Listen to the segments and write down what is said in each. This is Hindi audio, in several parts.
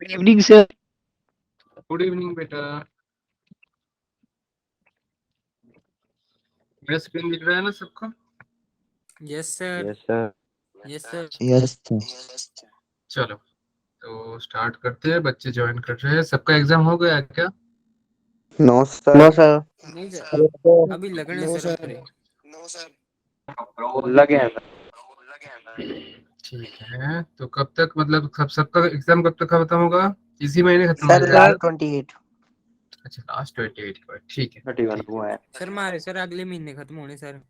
Good evening sir. Good evening बेटा। मेरा स्क्रीन दिख रहा है ना सबको? Yes sir. Yes sir. Yes sir. Yes sir. चलो तो स्टार्ट करते हैं। बच्चे ज्वाइन कर रहे हैं। सबका एग्जाम हो गया क्या? No sir. No sir. नहीं सर, अभी लगने सर हमारे। लगे हैं सर। ठीक है, तो कब तक मतलब सबका एग्जाम कब तक खत्म होगा? इसी महीने खत्म सर होगा? लास्ट 28 अच्छा, लास्ट 28 को है। ठीक है 31 ठीक को है। है। सर हमारे सर अगले महीने खत्म होने सर।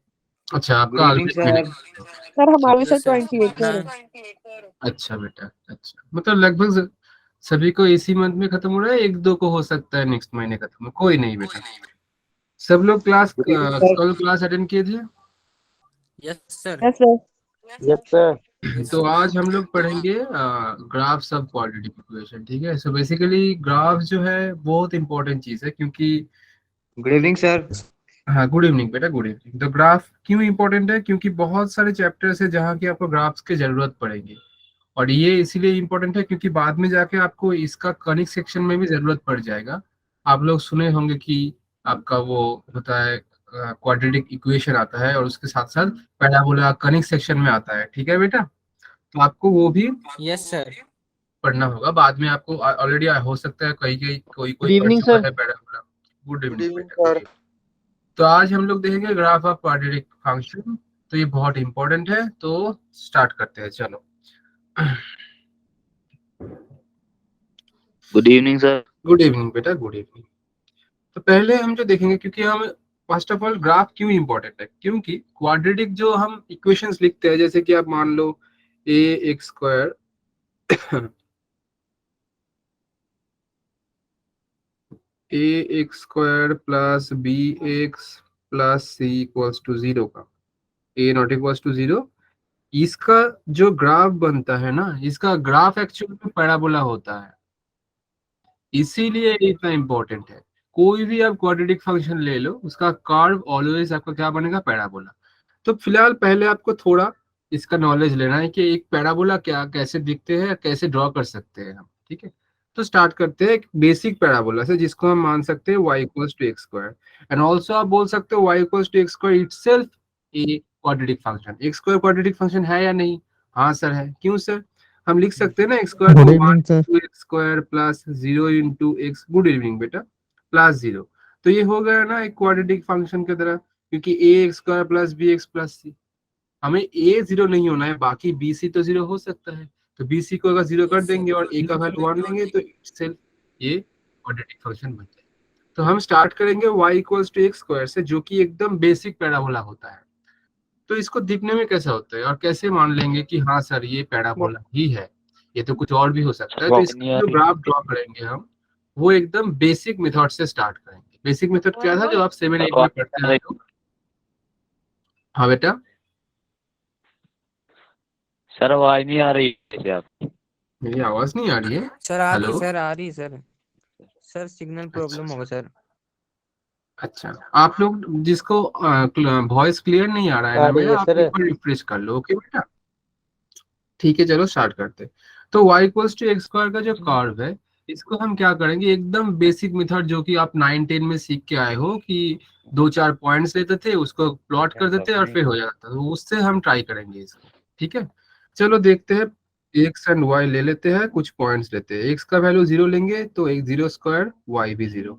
अच्छा, गुड आपका इवनिंग अगले महीने। सर। सर हमारे यस सर सर। 28 सर। हाँ अच्छा बेटा, अच्छा मतलब लगभग सभी को इसी मंथ में खत्म हो रहा है। एक दो को हो सकता है नेक्स्ट महीने खत्म हो। कोई नहीं बेटा, सब लोग क्लास गुड इवनिंग सर। कल क्लास अटेंड किए थे। Yes sir. Yes sir. Yes sir. Yes तो सर। आज हम लोग पढ़ेंगे ग्राफ्स ऑफ क्वाड्रेटिक इक्वेशन। ठीक है, सो बेसिकली ग्राफ जो है बहुत इंपॉर्टेंट चीज है, क्योंकि गुड इवनिंग सर। हाँ, गुड इवनिंग बेटा, गुड इवनिंग। तो ग्राफ क्यों इंपॉर्टेंट है? क्योंकि बहुत सारे चैप्टर्स है जहाँ की आपको ग्राफ्स की जरूरत पड़ेगी। और ये इसीलिए इम्पोर्टेंट है क्योंकि बाद में जाके आपको इसका कनिक सेक्शन में भी जरूरत पड़ जाएगा। आप लोग सुने होंगे कि आपका वो होता है क्वाड्रेटिक इक्वेशन आता है और उसके साथ साथ पैराबोला कनिक सेक्शन में आता है। ठीक है बेटा, तो आपको वो भी यस सर। पढ़ना होगा बाद में। आपको ऑलरेडी हो सकता है कहीं कहीं कोई गुड कोई पढ़ इवनिंग चुका सर। है parabola. Good good evening evening बेटा, गुड सर। इवनिंग। तो आज हम लोग देखेंगे ग्राफ ऑफ क्वाड्रेटिक फंक्शन। तो ये बहुत इंपॉर्टेंट है, तो स्टार्ट करते हैं। चलो। Good evening sir. Good evening बेटा, गुड इवनिंग। तो पहले हम जो देखेंगे, क्योंकि हम फर्स्ट ऑफ ऑल ग्राफ क्यों इंपॉर्टेंट है, क्योंकि क्वाड्रेटिक जो हम इक्वेशंस लिखते हैं, जैसे कि आप मान लो a x square a x square plus b x plus c equals to zero का a not equals to zero, इसका जो ग्राफ बनता है ना, इसका ग्राफ एक्चुअल में पैराबोला होता है। इसीलिए ये इतना इंपॉर्टेंट है। कोई भी आप क्वाड्रेटिक फंक्शन ले लो, उसका कर्व ऑलवेज आपका क्या बनेगा? पैराबोला। तो फिलहाल पहले आपको थोड़ा इसका नॉलेज लेना है कि एक पैराबोला क्या कैसे दिखते हैं, कैसे ड्रॉ कर सकते हैं हम। ठीक है, तो स्टार्ट करते हैं एक बेसिक पैराबोला से, जिसको हम मान सकते हैं y equals to x square. And also आप बोल सकते हो y equals to x square itself a quadratic function. X square quadratic function है या नहीं? हाँ सर है। क्यों सर? हम लिख सकते हैं ना एक्स स्क्वायर गुड को one evening sir. Two x square plus zero into X, good evening बेटा, प्लस जीरो। तो ये हो गया ना एक क्वाड्रेटिक फंक्शन की तरह, क्योंकि a x square plus b x plus c. हमें ए जीरो नहीं होना है, बाकी बी सी तो जीरो हो सकता है। तो बी सी को अगर जीरो कर यस सर। देंगे और ए का वैल्यू वन लेंगे तो सिर्फ ये क्वाड्रेटिक फंक्शन बन जाएगा। तो हम स्टार्ट करेंगे y equals to x square से, जो कि एकदम बेसिक पैराबोला होता है। तो इसको दिखने में कैसा होता है और कैसे मान लेंगे कि हाँ सर ये पैराबोला ही है? ये तो कुछ और भी हो सकता है। तो आवाज नहीं इसका आ जो रही। ग्राफ ड्रॉ करेंगे हम, वो एकदम बेसिक मेथड से स्टार्ट करेंगे। बेसिक मेथड क्या था जो आप 7-8 में पढ़ते आए हो? हाँ बेटा। सर आवाज नहीं आ रही है आप। मेरी आवाज नहीं आ रही है? सर आ रही हेलो। सर, आ रही सर। सर सिग्नल प्रॉब्लम अच्छा होगा सर। अच्छा, आप लोग जिसको वॉइस क्लियर नहीं आ रहा है आ ना रही मेरा, है आप सर। एक बार रिफ्रेश कर लो। ओके बेटा, ठीक है, चलो स्टार्ट करते हैं। तो y equals to x square का जो कर्व है, इसको हम क्या करेंगे? एकदम बेसिक मेथड जो कि आप 9-10 में सीख के आए हो, कि दो चार पॉइंट्स लेते थे, उसको प्लॉट कर देते और फिर हो जाता, तो उससे हम ट्राई करेंगे इसको। ठीक है, चलो देखते हैं। एक्स एंड वाई ले लेते हैं, कुछ पॉइंट्स लेते हैं। एक्स का वैल्यू जीरो लेंगे तो एक जीरो स्क्वायर, वाई भी जीरो।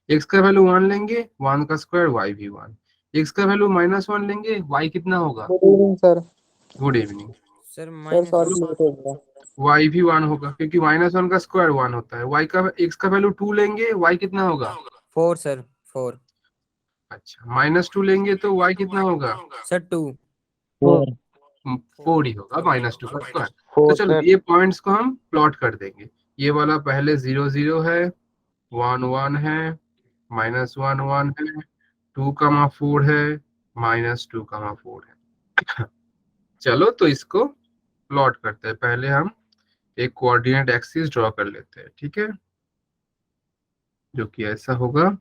एक्स का वैल्यू वन लेंगे, वन का स्क्वायर, वाई भी वन। एक्स का वैल्यू माइनस वन लेंगे, वाई कितना होगा? Good evening sir. Good evening. Sir sir minus sorry late हो गया। वाई भी वन होगा, क्योंकि माइनस वन का स्क्वायर वन होता है। वाई का एक्स का वैल्यू टू लेंगे, वाई कितना होगा? 4 सर, 4। अच्छा, माइनस टू लेंगे तो वाई कितना होगा? सर 2। फोर। फोर ही होगा, माइनस टू का स्क्वायर। तो फोर चलो सर। ये पॉइंट्स को हम प्लॉट कर देंगे। ये वाला पहले जीरो जीरो है, वन वन है, माइनस वन वन है, टू कमा फोर है, माइनस टू कमा फोर है। चलो तो इसको प्लॉट करते हैं। पहले हम एक कोऑर्डिनेट एक्सिस ड्रॉ कर लेते हैं। ठीक है, जो कि ऐसा होगा।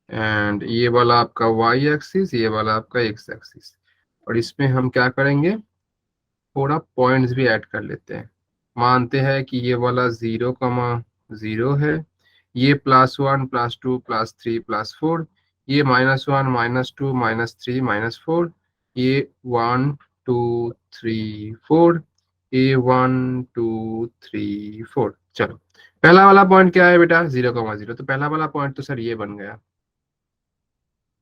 एंड ये वाला आपका y एक्सिस, ये वाला आपका x एक्सिस। और इसमें हम क्या करेंगे? थोड़ा पॉइंट्स भी ऐड कर लेते हैं। मानते हैं कि ये वाला 0,0 है, ये +1 +2 +3 +4, ये -1 -2 -3 -4, ये 1 2 3 4, ये 1 2 3 4। चलो पहला वाला पॉइंट क्या है बेटा, 0,0। तो पहला वाला पॉइंट तो सर ये बन गया,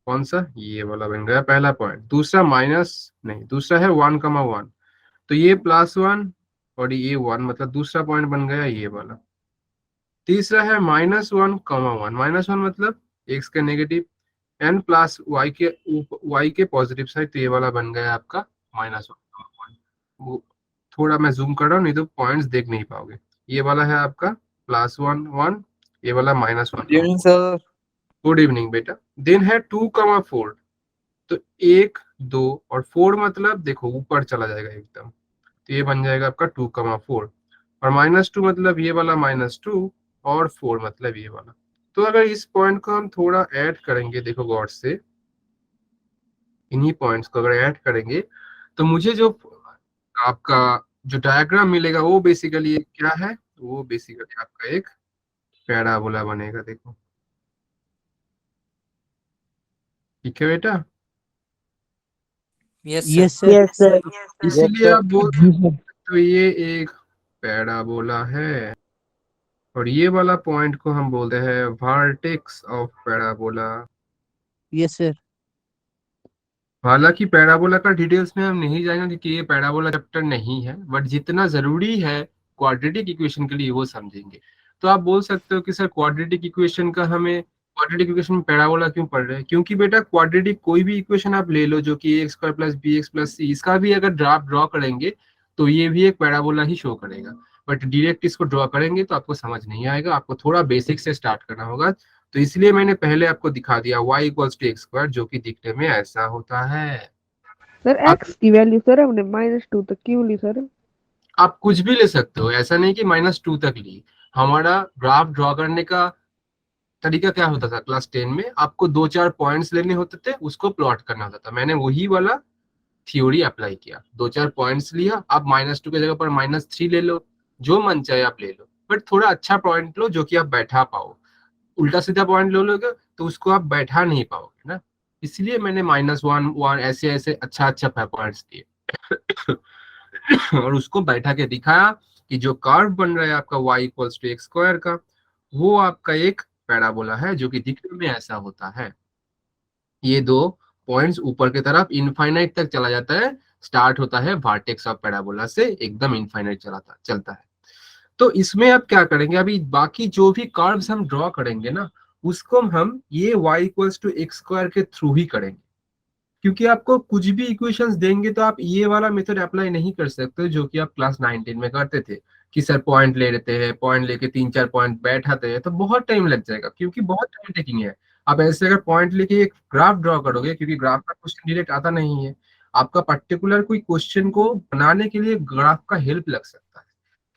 कौन सा, ये वाला बन गया पहला पॉइंट। दूसरा माइनस नहीं, दूसरा है 1,1, तो ये +1 और ये 1, मतलब दूसरा पॉइंट बन गया ये वाला। तीसरा है -1,1, -1 मतलब x का नेगेटिव, n प्लस y के पॉजिटिव साइड, तो ये वाला बन गया आपका -1,1। वो थोड़ा मैं जूम कर रहा हूँ, नहीं तो पॉइंट्स देख नहीं पाओगे। ये वाला है आपका +1,1, ये वाला -1,1। सर। गुड इवनिंग बेटा। देन है 2,4, तो 1 2 और 4 मतलब देखो ऊपर चला जाएगा एकदम, तो ये बन जाएगा आपका 2,4। और -2 मतलब ये वाला -2, और 4 मतलब ये वाला। तो अगर इस पॉइंट को हम थोड़ा ऐड करेंगे, देखो गौर से, इन्हीं पॉइंट्स को अगर ऐड करेंगे तो मुझे जो आपका जो डायग्राम मिलेगा वो बेसिकली क्या है, वो बेसिकली आपका एक पैराबोला बनेगा। देखो ठीक है बेटा। Yes, Yes, sir. sir. Yes sir. इसीलिए आप बोल तो ये एक पैराबोला है, और ये वाला पॉइंट को हम बोलते हैं vertex of parabola. Yes, sir. हालांकि पैराबोला का डिटेल्स में हम नहीं जाएंगे क्योंकि ये पैराबोला चैप्टर नहीं है, बट जितना जरूरी है क्वाड्रेटिक इक्वेशन के लिए वो समझेंगे। तो आप बोल सकते हो कि सर क्वाड्रेटिक इक्वेशन का हमें, क्वाड्रेटिक इक्वेशन में पैराबोला क्यों पढ़ रहे हैं, क्योंकि बेटा क्वाड्रेटिक कोई भी इक्वेशन आप ले लो जो कि a² + bx + c, इसका भी अगर ड्राफ्ट ड्रॉ करेंगे तो ये भी एक पैराबोला ही शो करेगा। बट डायरेक्ट इसको ड्रॉ करेंगे तो आपको समझ नहीं आएगा, आपको थोड़ा बेसिक से स्टार्ट करना होगा। तो इसलिए मैंने पहले आपको दिखा दिया y = x², जो कि दिखने में ऐसा होता है। सर आप एक्स की वैल्यू सर हमने -2 तक क्यों ली सर? आप कुछ भी ले सकते हो, ऐसा नहीं कि -2 तक ली। हमारा ग्राफ ड्रॉ करने का तरीका क्या होता था, क्लास 10 में आपको 2-4 पॉइंट्स लेने होते थे, उसको प्लॉट करना होता था। मैंने वही वाला थ्योरी अप्लाई किया, 2-4 पॉइंट्स लिया। आप -2 की जगह पर -3 ले लो, जो मन चाहे आप ले लो, बट थोड़ा अच्छा पॉइंट लो जो कि आप बैठा पाओ। उल्टा सीधा पॉइंट ले लोगे तो उसको आप बैठा नहीं पाओगे ना, इसलिए मैंने -1 ऐसे ऐसे अच्छा पॉइंट्स दिए और उसको बैठा के दिखाया कि जो कर्व बन रहा है आपका y = x² का, वो आपका एक पैराबोला है जो कि दिखने में ऐसा होता है। ये दो पॉइंट्स ऊपर की तरफ इनफाइनाइट तक चला जाता है, स्टार्ट होता है वर्टेक्स ऑफ पैराबोला से, एकदम इनफाइनाइट चलता है। तो इसमें आप क्या करेंगे, अभी बाकी जो भी कर्व्स हम ड्रॉ करेंगे ना, उसको हम ये y = x² के थ्रू ही करेंगे। क्योंकि आपको कुछ भी इक्वेशंस देंगे तो आप ये वाला मेथड अप्लाई नहीं कर सकते जो कि आप क्लास 9-10 में करते थे, कि सर पॉइंट ले लेते हैं, पॉइंट लेके 3-4 पॉइंट बैठाते हैं, तो बहुत टाइम लग जाएगा, क्योंकि बहुत टाइम टेकिंग है। आप ऐसे अगर पॉइंट लेके एक ग्राफ ड्रॉ करोगे, क्योंकि ग्राफ का क्वेश्चन डायरेक्ट आता नहीं है, आपका पर्टिकुलर कोई क्वेश्चन को बनाने के लिए ग्राफ का हेल्प लग सकता है।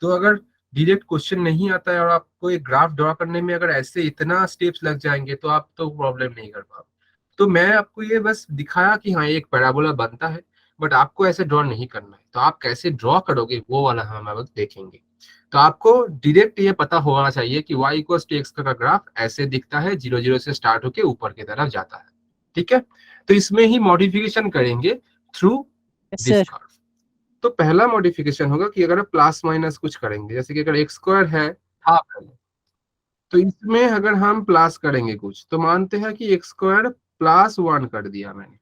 तो अगर डायरेक्ट क्वेश्चन नहीं आता है और आपको एक ग्राफ ड्रॉ करने में अगर ऐसे इतना स्टेप्स लग जाएंगे तो आप तो प्रॉब्लम नहीं कर पाओगे। तो मैं आपको ये बस दिखाया कि हाँ एक पैराबोला बनता है, बट आपको ऐसे ड्रॉ नहीं करना है। तो आप कैसे ड्रॉ करोगे वो वाला हम अब देखेंगे। तो आपको डायरेक्ट ये पता होना चाहिए कि y = x का ग्राफ ऐसे दिखता है, 0 0 से स्टार्ट होके ऊपर की तरफ जाता है। ठीक है, तो इसमें ही मॉडिफिकेशन करेंगे through Yes, this sir. Curve. तो पहला मॉडिफिकेशन होगा कि अगर प्लस माइनस कुछ करेंगे, जैसे कि अगर x² है हाफ है, तो इसमें अगर हम प्लस करेंगे कुछ, तो मानते हैं कि x² +1 कर दिया मैंने,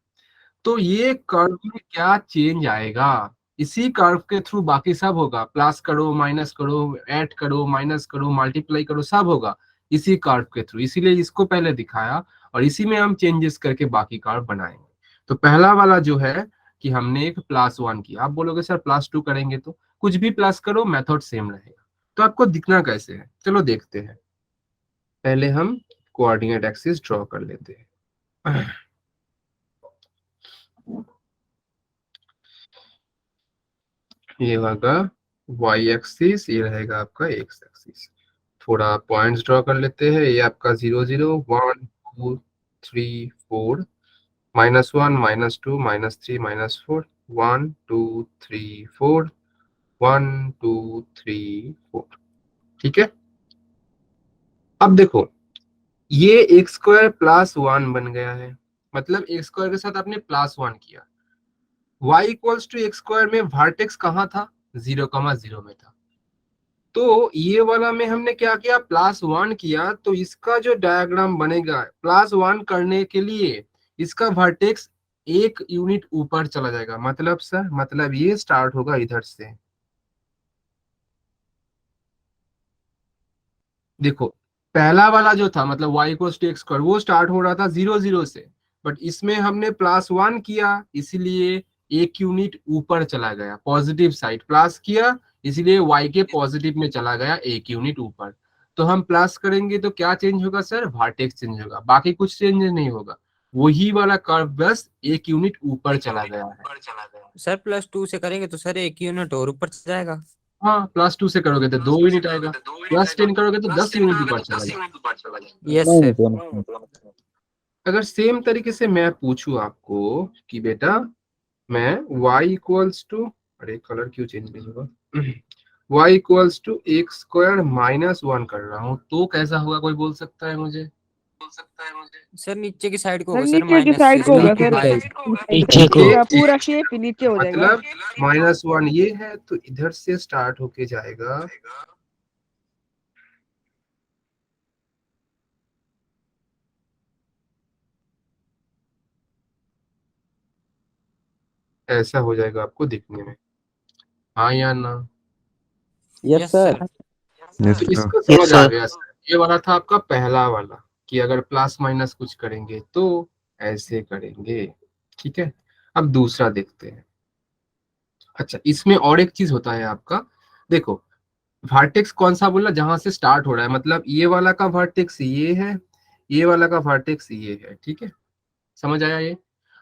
तो ये कर्व में क्या चेंज आएगा, इसी कर्व के थ्रू बाकी सब होगा। प्लस करो, माइनस करो, ऐड करो, माइनस करो, मल्टीप्लाई करो, सब होगा इसी कर्व के थ्रू। इसीलिए इसको पहले दिखाया और इसी में हम चेंजेस करके बाकी कर्व बनाएंगे। तो पहला वाला जो है कि हमने एक +1 किया, आप बोलोगे सर +2 करेंगे, तो कुछ भी प्लस करो मेथड सेम रहेगा। तो आपको दिखना कैसे है, चलो देखते हैं। पहले हम कोऑर्डिनेट एक्सिस ड्रॉ कर लेते हैं। ये होगा y एक्सिस, ये रहेगा आपका x एक्सिस। थोड़ा पॉइंट्स ड्रॉ कर लेते हैं। ये आपका 0 0 1 2 3 4, -1 -2 -3 -4, 1 2 3 4, 1 2 3 4, ठीक है। अब देखो ये एक्स स्क्वायर प्लस 1 बन गया है, मतलब एक्स स्क्वायर के साथ आपने प्लस 1 किया। y equals to x square में वर्टेक्स कहाँ था, 0,0 में था। तो ये वाला में हमने क्या किया, प्लस 1 किया, तो इसका जो डायग्राम बनेगा प्लस 1 करने के लिए इसका वर्टेक्स एक यूनिट ऊपर चला जाएगा। मतलब सर, मतलब ये स्टार्ट होगा इधर से। देखो पहला वाला जो था मतलब y equals to x square, वो स्टार्ट हो रहा था 0,0 से, बट इसमें हमने प्लस 1 किया इसीलिए एक यूनिट ऊपर चला गया, पॉजिटिव साइड प्लस किया इसीलिए y के पॉजिटिव में चला गया एक यूनिट ऊपर। तो हम प्लस करेंगे तो क्या चेंज होगा सर, वर्टेक्स चेंज होगा, बाकी कुछ चेंज नहीं होगा, वही वाला कर्व बस एक यूनिट ऊपर चला गया है। सर +2 से करेंगे तो सर 1 यूनिट और ऊपर जाएगा। हाँ +2 से करोगे तो 2 यूनिट आएगा, +10 करोगे तो 10 यूनिट ऊपर चला जाएगा। यस नहीं सर। नहीं अगर सेम तरीके से मैं पूछूं आपको कि बेटा मैं y इक्वल्स टू, अरे कलर क्यों चेंज नहीं होगा, y equals to x square -1 कर रहा हूँ तो कैसा होगा, कोई बोल सकता है मुझे? सर नीचे की साइड को सर होगा सर, नीचे की माइनस साइड से को होगा स्टार्ट सर, होगा। नीचे को। पूरा पूरा शेप ही नीचे हो जाएगा। मतलब -1 ये है तो इधर से स्टार्ट होके जाएगा, ऐसा हो जाएगा आपको दिखने में, हाँ या ना? Yes sir. तो इसको समझ आ गया सर। ये वाला था आपका पहला वाला कि अगर प्लस माइनस कुछ करेंगे तो ऐसे करेंगे, ठीक है। अब दूसरा देखते हैं। अच्छा इसमें और एक चीज होता है आपका, देखो वर्टेक्स कौन सा बोला, जहां से स्टार्ट हो रहा है, मतलब ये वाला का वर्टेक्स ये है, ये वाला का वर्टेक्स ये है, ठीक है, समझ आया ये?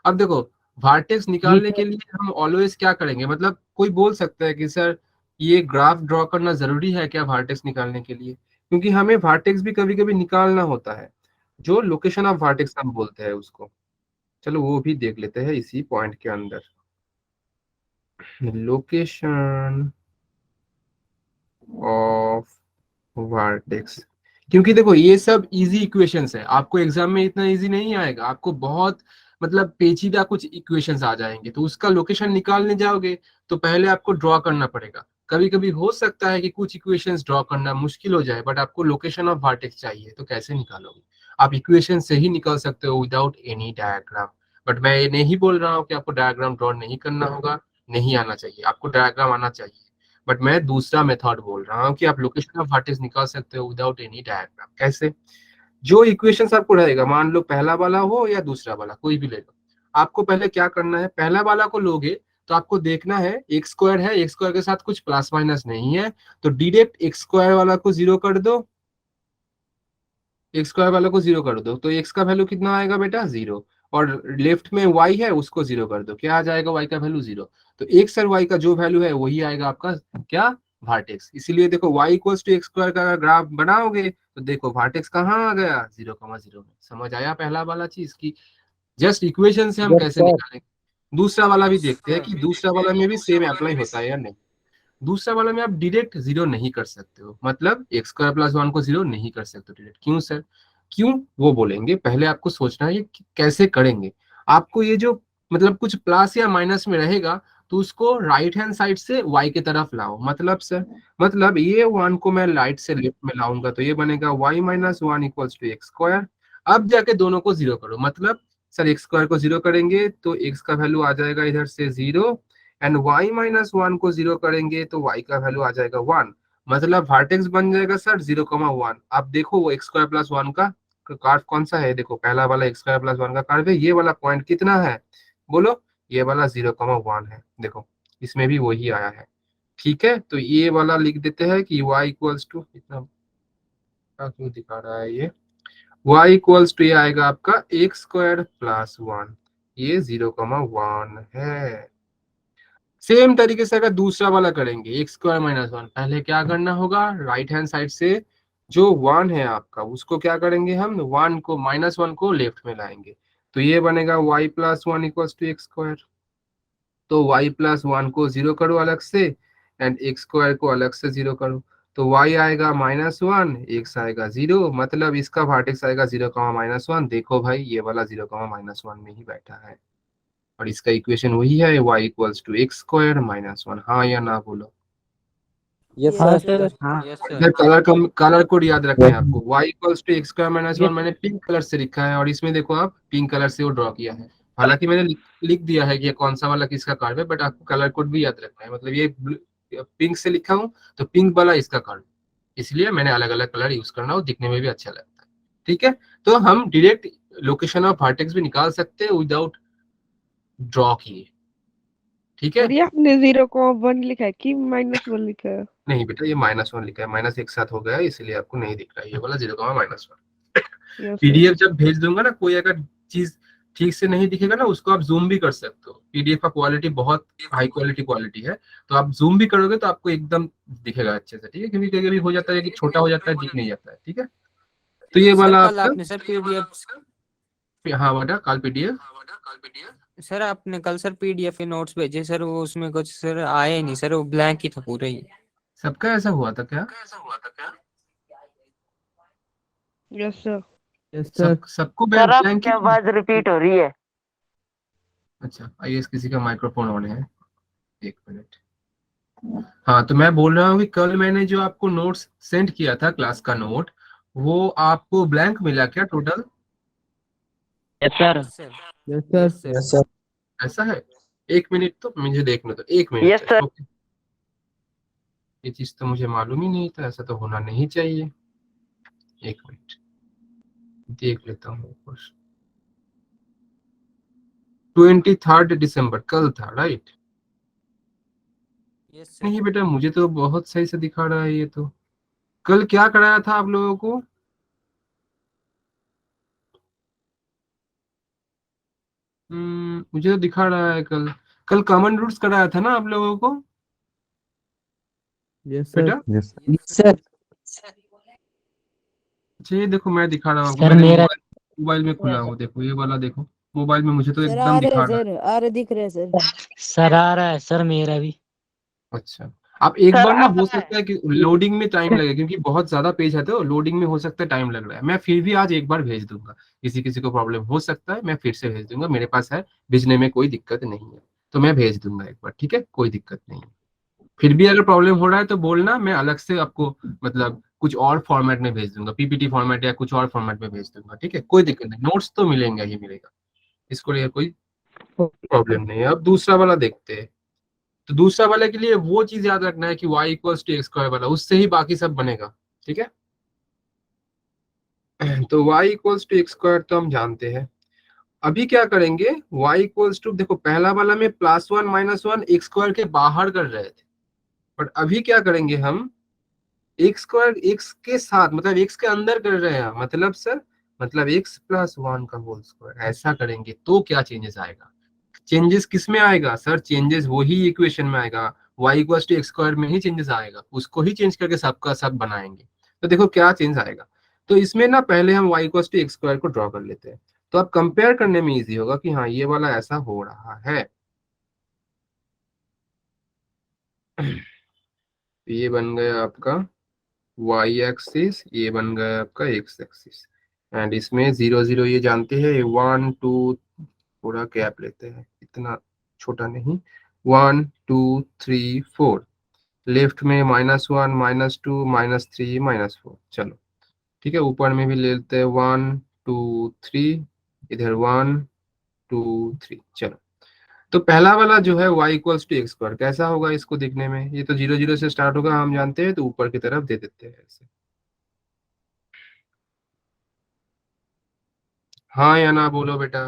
अब देखो वर्टेक्स जी निकालने के लिए हम ऑलवेज क्या करेंगे, मतलब कोई बोल सकता है कि सर ये ग्राफ ड्रॉ करना जरूरी है क्या वर्टेक्स निकालने के लिए, क्योंकि हमें वर्टेक्स भी कभी कभी निकालना होता है, जो लोकेशन ऑफ वर्टेक्स हम बोलते हैं उसको। चलो वो भी देख लेते हैं इसी पॉइंट के अंदर, लोकेशन ऑफ वर्टेक्स। क्योंकि देखो ये सब इजी इक्वेशंस है, आपको एग्जाम में इतना इजी नहीं आएगा, आपको बहुत मतलब पेचीदा कुछ इक्वेशंस आ जाएंगे, तो उसका लोकेशन निकालने जाओगे तो पहले आपको ड्रॉ करना पड़ेगा। कभी कभी हो सकता है कि कुछ इक्वेशंस ड्रॉ करना मुश्किल हो जाए, बट आपको लोकेशन ऑफ वर्टेक्स चाहिए तो कैसे निकालोगे? आप इक्वेशन से ही निकाल सकते हो विदाउट एनी डायग्राम। बट मैं ये नहीं बोल रहा हूँ कि आपको डायग्राम ड्रॉ नहीं करना होगा, नहीं आना चाहिए, आपको डायग्राम आना चाहिए, बट मैं दूसरा मेथड बोल रहा हूँ कि आप लोकेशन ऑफ वर्टेक्स निकाल सकते हो विदाउट एनी डायग्राम। कैसे? जो इक्वेशन आपको रहेगा, मान लो पहला वाला हो या दूसरा वाला कोई भी ले लो, आपको पहले क्या करना है, पहला वाला को लोगे तो आपको देखना है एक्स स्क्वायर है, एक्स स्क्वायर के साथ कुछ प्लस माइनस नहीं है, तो डायरेक्ट एक्स स्क्वायर वाला को 0 कर दो, एक्स स्क्वायर वाला को 0 कर दो, तो एक्स का वैल्यू कितना आएगा बेटा, 0। और लेफ्ट में y है उसको 0 कर दो, क्या आ जाएगा, y का वैल्यू 0। तो एक्स और y का जो वैल्यू है वही आएगा आपका क्या, वर्टेक्स। इसीलिए देखो y equals to x square का ग्राफ बनाओगे तो देखो वर्टेक्स कहाँ आ गया, 0,0 में। समझ आया पहला वाला चीज की जस्ट इक्वेशन से हम कैसे निकालेंगे। दूसरा वाला भी देखते हैं कि दूसरा वाला में भी सेम अप्लाई होता है या नहीं। दूसरा वाला में आप डायरेक्ट 0 नहीं कर सकते हो, मतलब एक्स स्क्वायर प्लस 1 को 0 नहीं कर सकते हो डायरेक्ट। क्यों सर, क्यों वो बोलेंगे, पहले आपको सोचना है ये कैसे करेंगे। आपको ये जो मतलब कुछ प्लस या माइनस में रहेगा तो उसको राइट हैंड साइड से y की तरफ लाओ, मतलब सर, मतलब ये 1 को मैं राइट से लेफ्ट में लाऊंगा तो ये बनेगा y -1 equals to x square. अब जाके दोनों को 0 करो, मतलब सर एक्स स्क्वायर को 0 करेंगे तो x का वैल्यू आ जाएगा इधर से 0, एंड y-1 को 0 करेंगे तो y का वैल्यू आ जाएगा 1, मतलब वर्टेक्स बन जाएगा सर 0,1। आप देखो वो एक्स स्क्वायर प्लस 1 का कर्व कौन सा है, देखो पहला वाला एक्स स्क्वायर प्लस 1 का कर्व है, ये वाला पॉइंट कितना है बोलो, ये वाला 0,1 है, देखो इसमें भी वही आया है। ठीक है, तो ये वाला लिख देते हैं कि y इक्वल्स टू, इतना क्यों दिखा रहा है ये, y इक्वल्स टू ये आएगा आपका एक्स स्क्वायर प्लस 1, ये 0,1 है। सेम तरीके से अगर दूसरा वाला करेंगे एक्स स्क्वायर -1, पहले क्या करना होगा, राइट हैंड साइड से जो 1 है आपका उसको क्या करेंगे हम, 1 को -1 को लेफ्ट में लाएंगे, तो ये बनेगा y plus 1 equals to x square. तो y प्लस 1 को 0 करो अलग से, एंड एक्स स्क्वायर को अलग से 0 करो, तो y आएगा -1, x आएगा 0, मतलब इसका वर्टेक्स आएगा 0,-1। देखो भाई ये वाला 0,-1 में ही बैठा है और इसका इक्वेशन वही है y = x² - 1। हाँ या ना बोलो। यस हाँ सर। सर। हाँ यस इधर सर। कलर कोड याद रखना है आपको, y = x² - 1 ये मैंने पिंक कलर से लिखा है और इसमें देखो आप पिंक कलर से वो ड्रॉ किया है। हालांकि मैंने लिख दिया है कि ये कौन सा वाला किसका कार्ड है, बट आपको कलर कोड भी याद रखना है। मतलब ये पिंक से लिखा हूँ तो पिंक वाला इसका कार्ड, इसलिए मैंने अलग अलग कलर यूज करना, वो दिखने में भी अच्छा लगता है। ठीक है, तो हम डायरेक्ट लोकेशन ऑफ वर्टेक्स भी निकाल सकते हैं विदाउट ड्रॉ किए। ठीक है, सर ये आपने 0,1 लिखा है कि -1 लिखा है? नहीं बेटा ये -1 लिखा है, माइनस एक साथ हो गया है इसलिए आपको नहीं दिख रहा है ये वाला 0,-1। Yes sir. पीडीएफ जब भेज दूंगा ना, कोई अगर चीज ठीक से नहीं दिखेगा ना, उसको आप जूम भी कर सकते हो। पीडीएफ का क्वालिटी बहुत हाई क्वालिटी है, तो आप जूम भी करोगे तो आपको एकदम दिखेगा अच्छे से। ठीक है, क्योंकि कभी कभी हो जाता है कि छोटा हो जाता है, दिख नहीं जाता है। ठीक है, तो ये सर वाला कल आपका, आपने सर पीडीएफ हाँ बेटा कल पीडीएफ सर आपने कल सर पीडीएफ के नोट्स भेजे सर, वो उसमें कुछ सर आए नहीं सर, वो ब्लैंक ही था पूरा ही। सबका ऐसा हुआ था क्या? Yes sir. Yes sir. सबको सर ब्लैंक आपकी आवाज रिपीट हो रही है। अच्छा आइए, किसी का माइक्रोफोन ऑन है, एक मिनट। हाँ तो मैं बोल रहा हूँ कि कल मैंने जो आपको नोट्स सेंड किया था, क्लास का नोट, वो आपको ब्लैंक मिला क्या total? Yes sir. Yes sir. Yes sir. Yes sir. ऐसा है? एक मिनट तो मुझे देखने दो, एक यस मिनट। सर। ओके, ये चीज तो मुझे मालूम ही नहीं था, ऐसा तो होना नहीं चाहिए। एक मिनट देख लेता हूँ कुछ। 23 दिसंबर कल था, राइट? Yes sir. नहीं बेटा मुझे तो बहुत सही से दिखा रहा है ये तो। कल क्या कराया था आप लोगों को? मुझे तो दिखा रहा है कल, कल कॉमन रूट्स कराया था ना आप लोगों को यस सर। बेटा? Yes sir. अच्छा ये देखो मैं दिखा रहा हूँ आपको, सर मैंने मेरा मोबाइल में खुला हो, देखो ये वाला देखो, मोबाइल में मुझे तो सर आ एकदम रहा दिखा है रहा है। सर, आ रहा दिख रहा है सर आ रहा है सर मेरा भी। अच्छा, आप एक सर बार ना, आ हो रहा है। सकता है कि लोडिंग में टाइम लगे, क्योंकि बहुत ज्यादा पेज है तो लोडिंग में हो सकता है टाइम लग रहा है। मैं फिर भी आज एक बार भेज दूंगा, किसी किसी को प्रॉब्लम हो सकता है, मैं फिर से भेज दूंगा, मेरे पास है, भेजने में कोई दिक्कत नहीं है, तो मैं भेज दूंगा एक बार। ठीक है, कोई दिक्कत नहीं है। फिर भी अगर प्रॉब्लम हो रहा है तो बोलना, मैं अलग से आपको मतलब कुछ और फॉर्मेट में भेज दूंगा, पीपीटी फॉर्मेट या कुछ और फॉर्मेट में भेज दूंगा। ठीक है, कोई दिक्कत नहीं, नोट्स तो मिलेंगे ही मिलेगा, इसको लिए कोई प्रॉब्लम नहीं है। अब दूसरा वाला देखते हैं। तो दूसरा वाले के लिए वो चीज याद रखना है कि y = x² वाला, उससे ही बाकी सब बनेगा। ठीक है, तो y = x² तो हम जानते हैं। अभी क्या करेंगे, देखो पहला वाला में +1 -1 x² के बाहर कर रहे थे, बट अभी क्या करेंगे हम, x² x के साथ, मतलब x के अंदर कर रहे हैं, मतलब सर मतलब x + 1 का होल स्क्वायर, ऐसा करेंगे तो क्या चेंजेस आएगा? चेंजेस किस में आएगा सर? चेंजेस वही इक्वेशन में आएगा, y = x² में ही चेंजेस आएगा, उसको ही चेंज करके सबका सब बनाएंगे। तो देखो क्या चेंज आएगा। तो इसमें ना पहले हम y = x² को ड्रॉ कर लेते हैं, तो अब कंपेयर करने में इजी होगा कि हाँ ये वाला ऐसा हो रहा है। ये बन गया आपका y एक्सिस, ये बन गया आपका x एक्सिस, एंड इसमें 0 0 ये जानते हैं, 1 2, थोड़ा गैप लेते हैं, इतना छोटा नहीं, 1 2 3 4, लेफ्ट में -1 -2 -3 -4। चलो ठीक है, ऊपर में भी ले लेते हैं, 1 2 3, इधर 1 2 3। चलो, तो पहला वाला जो है y = x², कैसा होगा इसको दिखने में? ये तो 0 0 से स्टार्ट होगा हम जानते हैं, तो ऊपर की तरफ दे देते हैं ऐसे। हाँ या ना बोलो बेटा।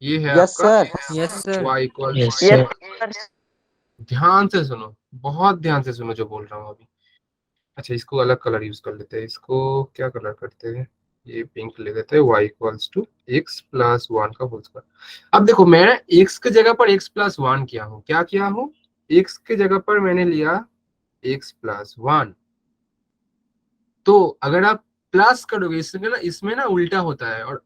ये है यस आपका sir. Yes sir. y = yes sir. ध्यान से सुनो, बहुत ध्यान से सुनो जो बोल रहा हूँ अभी। अच्छा इसको अलग कलर यूज कर लेते हैं, इसको क्या कलर करते हैं, ये पिंक ले लेते हैं, y = x + 1 का होल स्क्वायर। अब देखो मैं x के जगह पर x + 1 किया हूँ, क्या किया हूँ, x के जगह पर मैंने लिया x + 1। तो अगर आप प्लस करोगे इसमें ना उल्टा होता है। और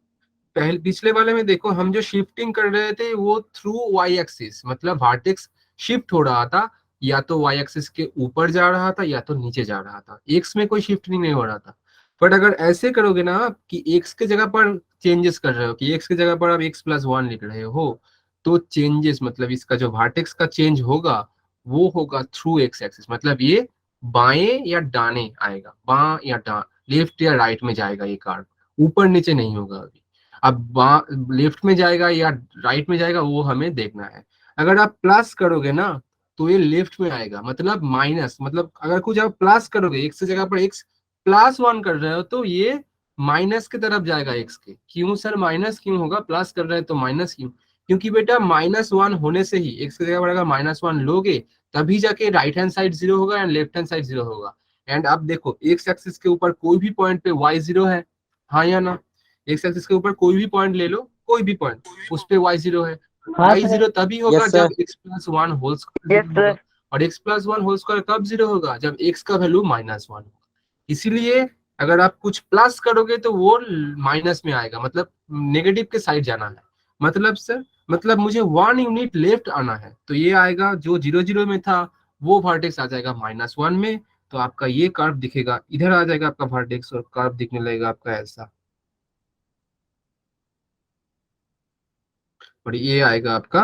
पहले पिछले वाले में देखो, हम जो शिफ्टिंग कर रहे थे वो थ्रू y एक्सिस, मतलब वर्टेक्स शिफ्ट हो रहा था, या तो वाई एक्सिस के ऊपर जा रहा था या तो नीचे जा रहा था, एक्स में कोई शिफ्टिंग नहीं हो रहा था। बट अगर ऐसे करोगे ना आप कि एक्स के जगह पर चेंजेस कर रहे हो, कि एक्स की जगह पर आप एक्स प्लस वन लिख रहे हो, तो चेंजेस मतलब इसका जो वर्टेक्स का चेंज होगा वो होगा थ्रू एक्स एक्सिस, मतलब ये बाएं या दाने आएगा, बां या डा लेफ्ट या राइट में जाएगा ये कार्व, ऊपर नीचे नहीं होगा अभी। अब बां लेफ्ट में जाएगा या राइट में जाएगा वो हमें देखना है। अगर आप प्लस करोगे ना तो ये लेफ्ट में आएगा, मतलब माइनस, मतलब अगर कुछ आप प्लस करोगे एक्स की जगह पर एक्स प्लस वन कर रहे हो तो ये माइनस की तरफ जाएगा एक्स के। क्यों सर माइनस क्यों होगा, प्लस कर रहे हैं तो माइनस क्यों? क्योंकि बेटा माइनस वन होने से ही एक्स की जगह पर अगर माइनस वन लोगे तभी जाके राइट हैंड साइड जीरो होगा and left hand side zero होगा। एंड अब देखो एक्स एक्सिस के ऊपर कोई भी पॉइंट पे वाई जीरो है, हाँ या ना? एक्स एक्सिस के ऊपर कोई भी पॉइंट ले लो, कोई भी पॉइंट, उस पे वाई जीरो है। हाँ वाई सर। जीरो तभी होगा Yes, sir. जब x plus one whole square yes zero होगा, सर। और x plus one whole square कब जीरो होगा, जब एक्स का वैल्यू माइनस वन होगा। इसीलिए अगर आप कुछ प्लस करोगे तो वो माइनस में आएगा, मतलब नेगेटिव के साइड जाना है। मतलब सर, मतलब मुझे वन यूनिट लेफ्ट आना है तो ये आएगा जो जीरो जीरो में था वो वर्टेक्स आ जाएगा माइनस वन में, तो आपका ये कर्व दिखेगा, इधर आ जाएगा आपका वर्टेक्स और कर्व दिखने लगेगा आपका ऐसा, और ये आएगा आपका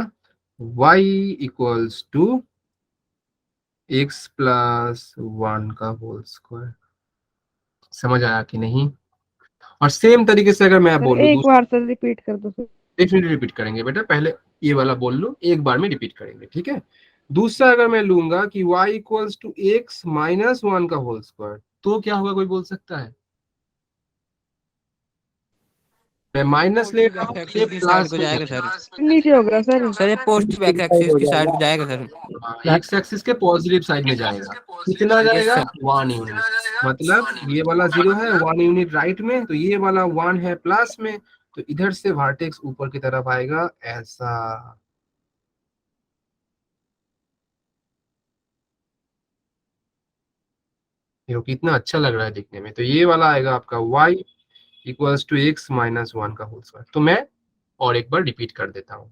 y equals to x plus one का होल स्क्वायर। समझ आया कि नहीं? और सेम तरीके से अगर मैं सर बोलूँ एक बार सर रिपीट कर दो सर। डेफिनेटली रिपीट करेंगे बेटा, पहले ये वाला बोल लो, एक बार में रिपीट करेंगे, ठीक है? दूसरा अगर मैं लूंगा कि y equals to x minus one का होल स्क्वायर, तो क्या होगा, कोई बोल सकता है? मैं माइनस ले रहा हूँ एक्स ये एक्सिस की साइड प्लस को में जाएगा जाएगा। सर। नीचे होगा सर। सर ये पॉजिटिव एक्स एक्सिस की साइड को जाएगा सर। एक्स एक्सिस के पॉजिटिव साइड में जाएगा, कितना यस जाएगा, सर। वन यूनिट, मतलब ये वाला जीरो है, वन यूनिट राइट में, तो ये वाला वन है प्लस में, तो इधर से वर्टेक्स ऊपर की तरफ आएगा ऐसा। देखो कितना अच्छा लग रहा है दिखने में। तो ये वाला आएगा आपका y equals to x minus one का होल स्क्वायर। तो मैं और एक बार रिपीट कर देता हूँ,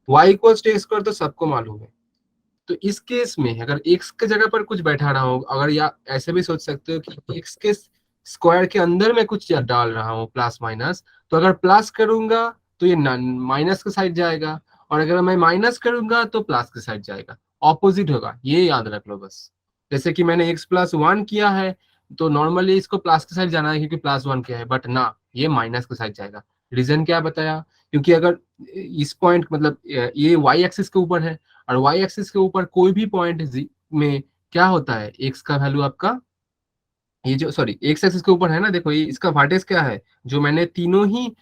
y equals to x square तो सबको मालूम है। तो इस केस में अगर x के जगह पर कुछ बैठा रहा हूँ, अगर या ऐसे भी सोच सकते हो कि x के स्क्वायर के अंदर में कुछ डाल रहा हूँ प्लस माइनस, तो अगर प्लस करूंगा तो ये माइनस के साइड जाएगा, और अगर मैं माइनस करूंगा तो प्लस के साइड जाएगा, ऑपोजिट होगा, ये याद रख लो बस। जैसे कि मैंने x प्लस वन किया है तो नॉर्मली इसको प्लस के साइड जाना है क्योंकि प्लस वन किया है, बट ना, ये माइनस के साइड जाएगा। रीजन क्या बताया? क्योंकि अगर इस पॉइंट मतलब ये y एक्सिस के ऊपर है, और y एक्सिस के ऊपर कोई भी पॉइंट में क्या होता है, x का वैल्यू आपका, ये जो सॉरी x एक्सिस के ऊपर है ना, देखो ये इसका वर्टेक्स क्या है, जो मैंने तीनों ही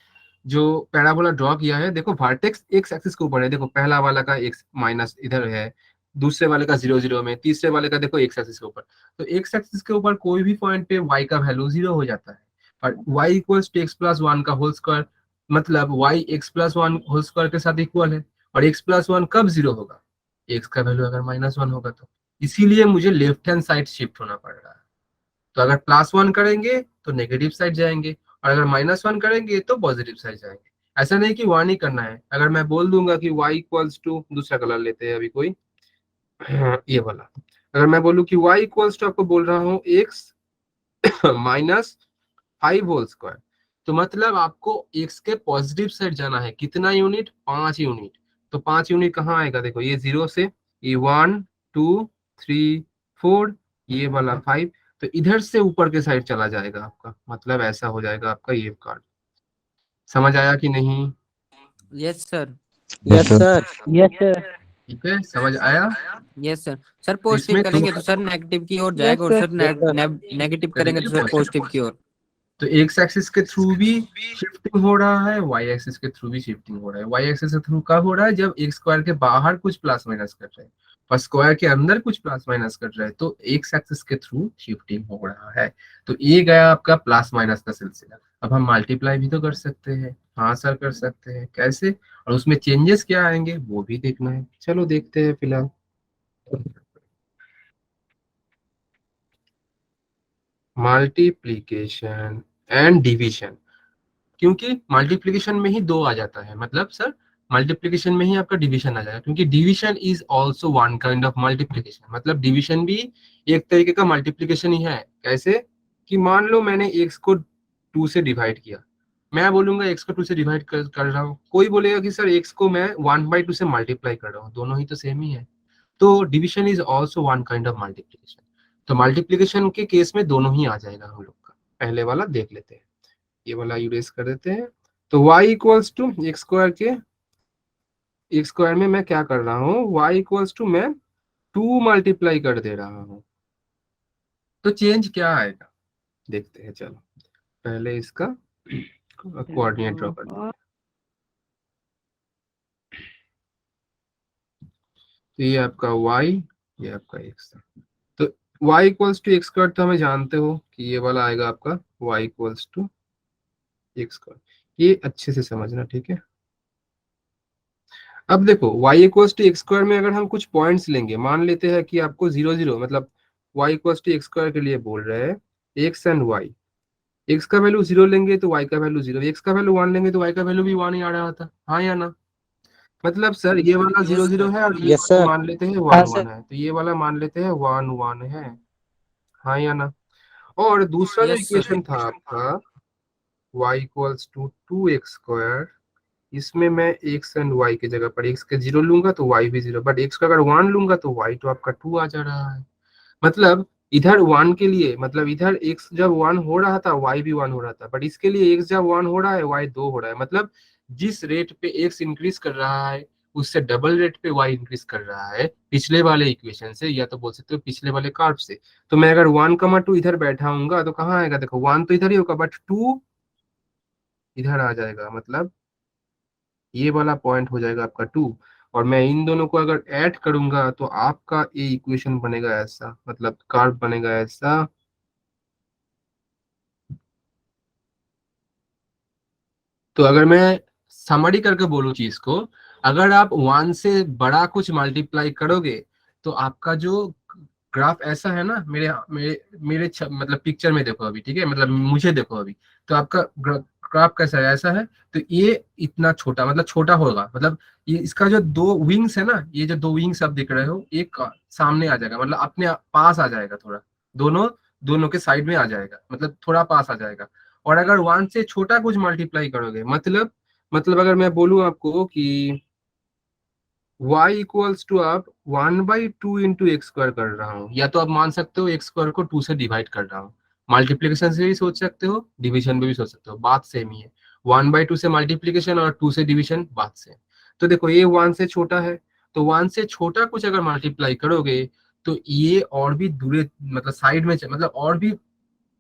जो पैराबोला ड्रॉ किया है, देखो वर्टेक्स x एक्सिस के ऊपर है। देखो पहला वाला का x माइनस इधर है, दूसरे वाले का जीरो जीरो में, तीसरे वाले का देखो x एक्सिस के ऊपर। तो x एक्सिस के ऊपर कोई भी पॉइंट पे y का वैल्यू जीरो हो जाता है, और y equals to x plus one का होल स्क्वायर, मतलब y x plus one whole square के साथ इक्वल है। और x प्लस वन कब जीरो होगा, x का वैल्यू अगर माइनस वन होगा तो। इसीलिए मुझे लेफ्ट हैंड साइड शिफ्ट होना पड़ रहा है। तो अगर प्लस वन करेंगे तो नेगेटिव साइड जाएंगे, और अगर माइनस वन करेंगे तो पॉजिटिव साइड जाएंगे। ऐसा नहीं कि वन ही करना है। अगर मैं बोल दूंगा कि y इक्वल्स टू, दूसरा कलर लेते हैं अभी कोई, ये वाला, अगर मैं बोलूँ कि y इक्वल्स टू, आपको बोल रहा हूँ x minus five whole square, तो मतलब आपको x के पॉजिटिव साइड जाना है, कितना यूनिट, 5 यूनिट। तो 5 यूनिट कहाँ आएगा, देखो ये जीरो से ये 1 2 3 4, ये वाला 5, तो इधर से ऊपर के साइड चला जाएगा आपका, मतलब ऐसा हो जाएगा आपका ये कार्ड। समझ आया कि नहीं? Yes sir. Yes, sir. Yes sir. ठीक है, समझ आया? Yes sir. सर तो पॉजिटिव इसमें करेंगे तो सर नेगेटिव की ओर यस जाएगा, और सर। सर नेगेटिव करेंगे तो सर पॉजिटिव की ओर। तो एक्स एक्सिस के थ्रू भी शिफ्टिंग हो रहा है, वाई एक्सिस के थ्रू भी शिफ्टिंग हो रहा है। वाई एक्सिस के थ्रू कब हो रहा है, जब एक्स स्क्वायर के बाहर कुछ प्लस माइनस कर रहे हैं और स्क्वायर के अंदर कुछ प्लस माइनस कर रहे हैं, तो एक्स एक्सिस के थ्रू शिफ्टिंग हो रहा है। तो ये गया आपका प्लस माइनस का सिलसिला। अब हम मल्टीप्लाई भी तो कर सकते हैं, हाँ सर कर सकते हैं, कैसे, और उसमें चेंजेस क्या आएंगे वो भी देखना है। चलो देखते हैं फिलहाल। मल्टीप्लीकेशन एंड डिवीजन, क्योंकि मल्टीप्लिकेशन में ही दो आ जाता है, मतलब सर मल्टीप्लीकेशन में ही आपका डिवीजन आ जाएगा, क्योंकि division is also one kind of multiplication. मतलब डिवीजन भी एक तरीके का मल्टीप्लीकेशन ही है। कैसे कि मान लो मैंने x को 2 से डिवाइड किया, मैं बोलूंगा x को 2 से डिवाइड कर रहा हूँ, कोई बोलेगा कि सर x को मैं 1/2 से मल्टीप्लाई कर रहा हूँ, दोनों ही तो सेम ही है। तो division is also one kind of multiplication. तो मल्टीप्लीकेशन के केस में दोनों ही आ जाएगा हम लोग का। पहले वाला देख लेते हैं, ये वाला यूरेज कर देते हैं। तो y equals to x square के एक्स स्क्वायर में मैं क्या कर रहा हूँ, y इक्वल्स टू मैं 2 मल्टीप्लाई कर दे रहा हूँ। तो चेंज क्या आएगा देखते हैं। चलो पहले इसका कोऑर्डिनेट ड्रॉ कर देते हैं। तो ये आपका y, ये आपका x था। तो y equals to x square तो हमें जानते हो कि ये वाला आएगा आपका y equals to x square. ये अच्छे से समझना, ठीक है। अब देखो y equals to x square में अगर हम कुछ पॉइंट्स लेंगे, मान लेते हैं कि आपको 0 0 मतलब y equals to x square के लिए बोल रहे हैं x एंड y। x का वैल्यू 0 लेंगे तो y का वैल्यू 0, x का वैल्यू 1 लेंगे तो y का वैल्यू भी 1 ही आ रहा था, हाँ या ना। मतलब सर ये वाला 0 0 है और ये Yes, sir. वाला मान लेते हैं 1 हाँ, 1 sir. है, तो ये वाला मान लेते हैं 1 1 है, हाँ या ना। और दूसरा जो यस सर। इक्वेशन था आपका y equals to 2x square, इसमें मैं x एंड y की जगह पर x के 0 लूंगा तो y भी 0, बट x का अगर 1 लूंगा तो y तो आपका 2 आ जा रहा है। मतलब इधर 1 के लिए, मतलब इधर x जब 1 हो रहा था y भी 1 हो रहा था, बट इसके लिए x जब 1 हो रहा है y 2 हो रहा है। मतलब जिस रेट पे x इंक्रीज कर रहा है उससे डबल रेट पे y इंक्रीज कर रहा है पिछले वाले इक्वेशन से, या तो बोल सकते हो पिछले वाले कर्व से। तो मैं अगर 1,2 इधर बैठा हूंगा तो कहाँ आएगा, देखो 1 तो इधर ही होगा बट 2 इधर आ जाएगा। मतलब ये वाला पॉइंट हो जाएगा आपका 2, और मैं इन दोनों को अगर ऐड करूंगा तो आपका ये इक्वेशन बनेगा ऐसा, मतलब कर्व बनेगा ऐसा। तो अगर मैं समरी करके बोलूं चीज को, अगर आप 1 से बड़ा कुछ मल्टीप्लाई करोगे तो आपका जो ग्राफ ऐसा है ना, मेरे मेरे मेरे मतलब पिक्चर में देखो अभी, ठीक है, मतलब मुझे देखो अभी, तो आपका ग्राफ कैसा है, ऐसा है। तो ये इतना छोटा, मतलब छोटा होगा, मतलब ये इसका जो 2 विंग्स है ना, ये जो 2 विंग्स आप देख रहे हो, एक सामने आ जाएगा, मतलब अपने पास आ जाएगा थोड़ा, दोनों दोनों के साइड में आ जाएगा, मतलब थोड़ा पास आ जाएगा। और अगर 1 से छोटा कुछ मल्टीप्लाई करोगे, मतलब अगर मैं बोलूं आपको कि y इक्वल्स टू आप 1/2 इंटू एक्स स्क्वायर कर रहा हूँ, या तो आप मान सकते हो एक्स स्क्वायर को 2 से डिवाइड कर रहा हूँ। मल्टीप्लीकेशन से भी सोच सकते हो, डिवीजन में भी सोच सकते हो, बात सेम ही है। 1/2 से मल्टीप्लीकेशन और 2 से डिवीजन बात सेम। तो देखो ये 1 से छोटा है, तो 1 से छोटा कुछ अगर मल्टीप्लाई करोगे तो ये और भी दूर, मतलब साइड में, मतलब और भी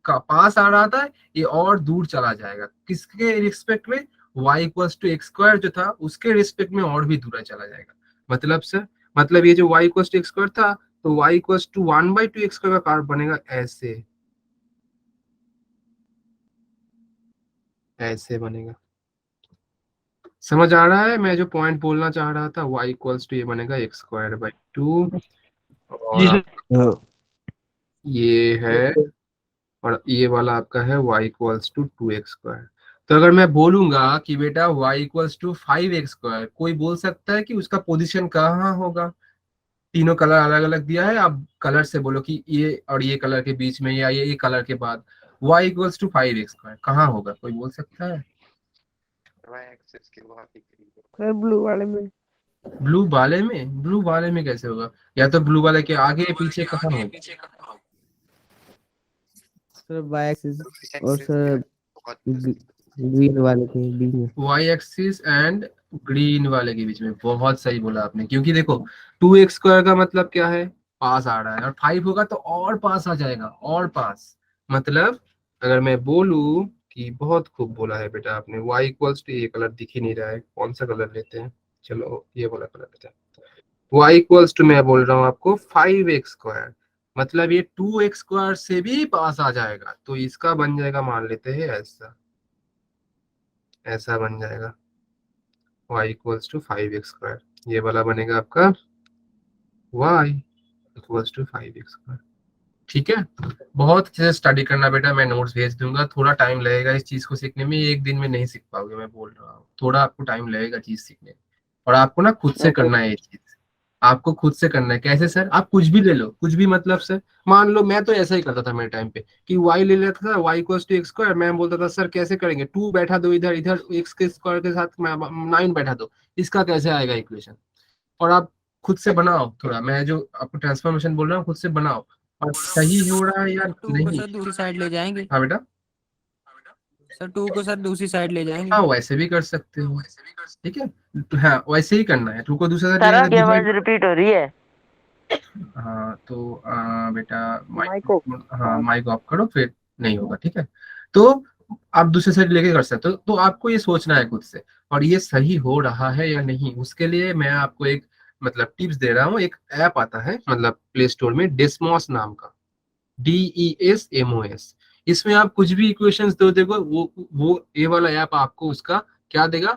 का पास आ रहा था, ये और दूर चला जाएगा। किसके रिस्पेक्ट में, y equals to x square जो था उसके रिस्पेक्ट में और भी दूर चला जाएगा। मतलब सर, मतलब ये जो y equals to x square था, तो y equals to 1/2 x square का कर्व बनेगा ऐसे, ऐसे बनेगा। समझ आ रहा है मैं जो पॉइंट बोलना चाह रहा था, y इक्वल्स टू ये बनेगा एक्स स्क्वायर बाई 2, और ये है, और ये वाला आपका है y equals to 2x square. तो अगर मैं बोलूंगा कि बेटा y equals to 5x square, कोई बोल सकता है कि उसका पोजीशन कहाँ होगा। तीनों कलर अलग अलग दिया है, आप कलर से बोलो कि ये और ये कलर के बीच में, या ये कलर के बाद y equals to 5x square कहाँ होगा, कोई बोल सकता है। सर ब्लू वाले में। ब्लू वाले में कैसे होगा, या तो ब्लू वाले के आगे पीछे कहाँ होगा। सर बाय एक्सिस और सर ग्रीन वाले के बीच में। वाई एक्सिस एंड ग्रीन वाले के बीच में, बहुत सही बोला आपने। क्योंकि देखो 2x स्क्वायर का मतलब क्या है, पास आ रहा है, और 5 होगा तो और पास आ जाएगा, और पास। मतलब अगर मैं बोलूं कि, बहुत खूब बोला है बेटा आपने, y इक्वल्स टू, ये कलर दिख ही नहीं रहा है, कौन सा कलर लेते हैं, चलो ये वाला कलर लेते हैं। y इक्वल्स टू मैं बोल रहा हूँ आपको 5x स्क्वायर, मतलब ये 2x स्क्वायर से भी पास आ जाएगा, तो इसका बन जाएगा, मान लेते हैं ऐसा, ऐसा बन जाएगा y equals to 5x square. ये वाला बनेगा आपका y equals to 5x square. ठीक है, बहुत अच्छे से स्टडी करना बेटा, मैं नोट्स भेज दूंगा। थोड़ा टाइम लगेगा इस चीज को सीखने में, एक दिन में नहीं सीख पाओगे, मैं बोल रहा हूँ, थोड़ा आपको टाइम लगेगा चीज सीखने में। और आपको ना खुद से Okay. करना है ये चीज, आपको खुद से करना है। कैसे सर? आप कुछ भी ले लो, कुछ भी मतलब सर, मान लो मैं तो ऐसा ही करता था मेरे टाइम पे कि y ले लेता था, y equals to x square, मैं बोलता था सर कैसे करेंगे, 2 बैठा दो इधर, इधर x के स्क्वायर के साथ 9 बैठा दो, इसका कैसे आएगा इक्वेशन। और आप खुद से बनाओ थोड़ा, मैं जो आपको ट्रांसफॉर्मेशन बोल रहा हूँ खुद से बनाओ, और सही हो रहा है या टू को नहीं। सर दूसरी साइड ले जाएंगे, हाँ बेटा, सर 2 को सर दूसरी साइड ले जाएंगे। हाँ वैसे भी कर सकते हो, ठीक है। तो हाँ वैसे ही करना है, 2 को दूसरे साइड ले सर जाना, आपकी आवाज डिवाइड। रिपीट हो रही है। हाँ तो बेटा माइक को हाँ माइक ऑफ करो, फिर नहीं होगा, ठीक है। तो आप दूसरे साइड लेके कर सकते हो, तो आपको ये सोचना है खुद से, और ये सही हो रहा है या नहीं। उसके लिए मैं आपको एक मतलब टिप्स दे रहा हूँ। एक ऐप आता है मतलब प्ले स्टोर में, डेस्मोस नाम का, DESMOS। इसमें आप कुछ भी इक्वेशंस दो, देखो वो ये वाला ऐप आपको उसका क्या देगा,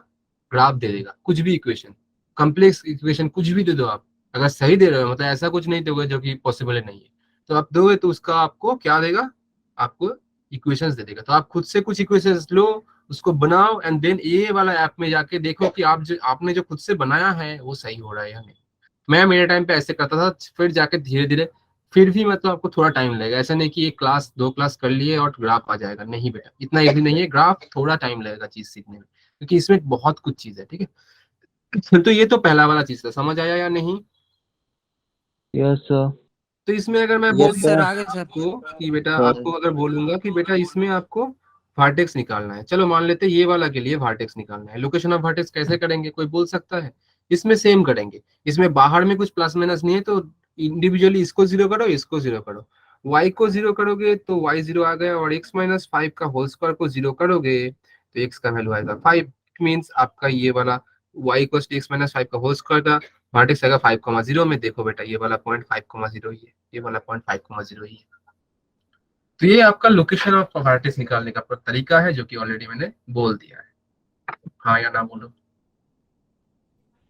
ग्राफ दे देगा। कुछ भी इक्वेशन, कॉम्प्लेक्स इक्वेशन कुछ भी दे दो आप, अगर सही दे रहे हो, मतलब ऐसा कुछ नहीं दोगे जो कि पॉसिबल नहीं है, तो आप दोगे तो उसका आपको क्या देगा, आपको इक्वेशंस दे देगा। तो आप खुद से कुछ इक्वेशंस लो, उसको बनाओ, एंड देन ये वाला ऐप में जाके देखो कि आप जो आपने जो खुद से बनाया है वो सही हो रहा है या नहीं। मैं मेरे टाइम पे ऐसे करता था, फिर जाके धीरे धीरे, फिर भी मतलब आपको थोड़ा टाइम लगेगा। ऐसा नहीं कि एक क्लास 2 क्लास कर लिए और ग्राफ आ जाएगा, नहीं बेटा, इतना इजी नहीं है ग्राफ, थोड़ा टाइम लगेगा चीज सीखने में, क्योंकि इसमें बहुत कुछ चीज है, ठीक है। तो ये तो पहला वाला चीज था, समझ आया या नहीं। Yes sir. तो इसमें अगर मैं बोल यस सर, दूं आगे सर। आपको कि बेटा, सर आपको अगर बोलूंगा कि बेटा इसमें आपको वर्टेक्स निकालना है, चलो मान लेते हैं ये वाला के लिए वर्टेक्स निकालना है, लोकेशन ऑफ वर्टेक्स कैसे करेंगे, कोई बोल सकता है। इसमें सेम करेंगे, इसमें बाहर में कुछ प्लस माइनस नहीं है, तो इंडिविजुअली इसको 0 करो, इसको 0 करो। y को 0 करोगे तो y 0 आ गया, और x माइनस 5 का होल स्क्वायर को 0 करोगे तो x का वैल्यू आएगा 5। इट मीन्स आपका ये वाला y equals to x minus 5 का होल स्क्वायर का वर्टेक्स आएगा 5,0 में। देखो बेटा ये वाला पॉइंट 5,0 ही है, ये वाला पॉइंट 5,0 ही है। तो ये आपका लोकेशन ऑफ वर्टेक्स निकालने का तरीका है, जो कि ऑलरेडी मैंने बोल दिया है। हाँ या ना बोलो।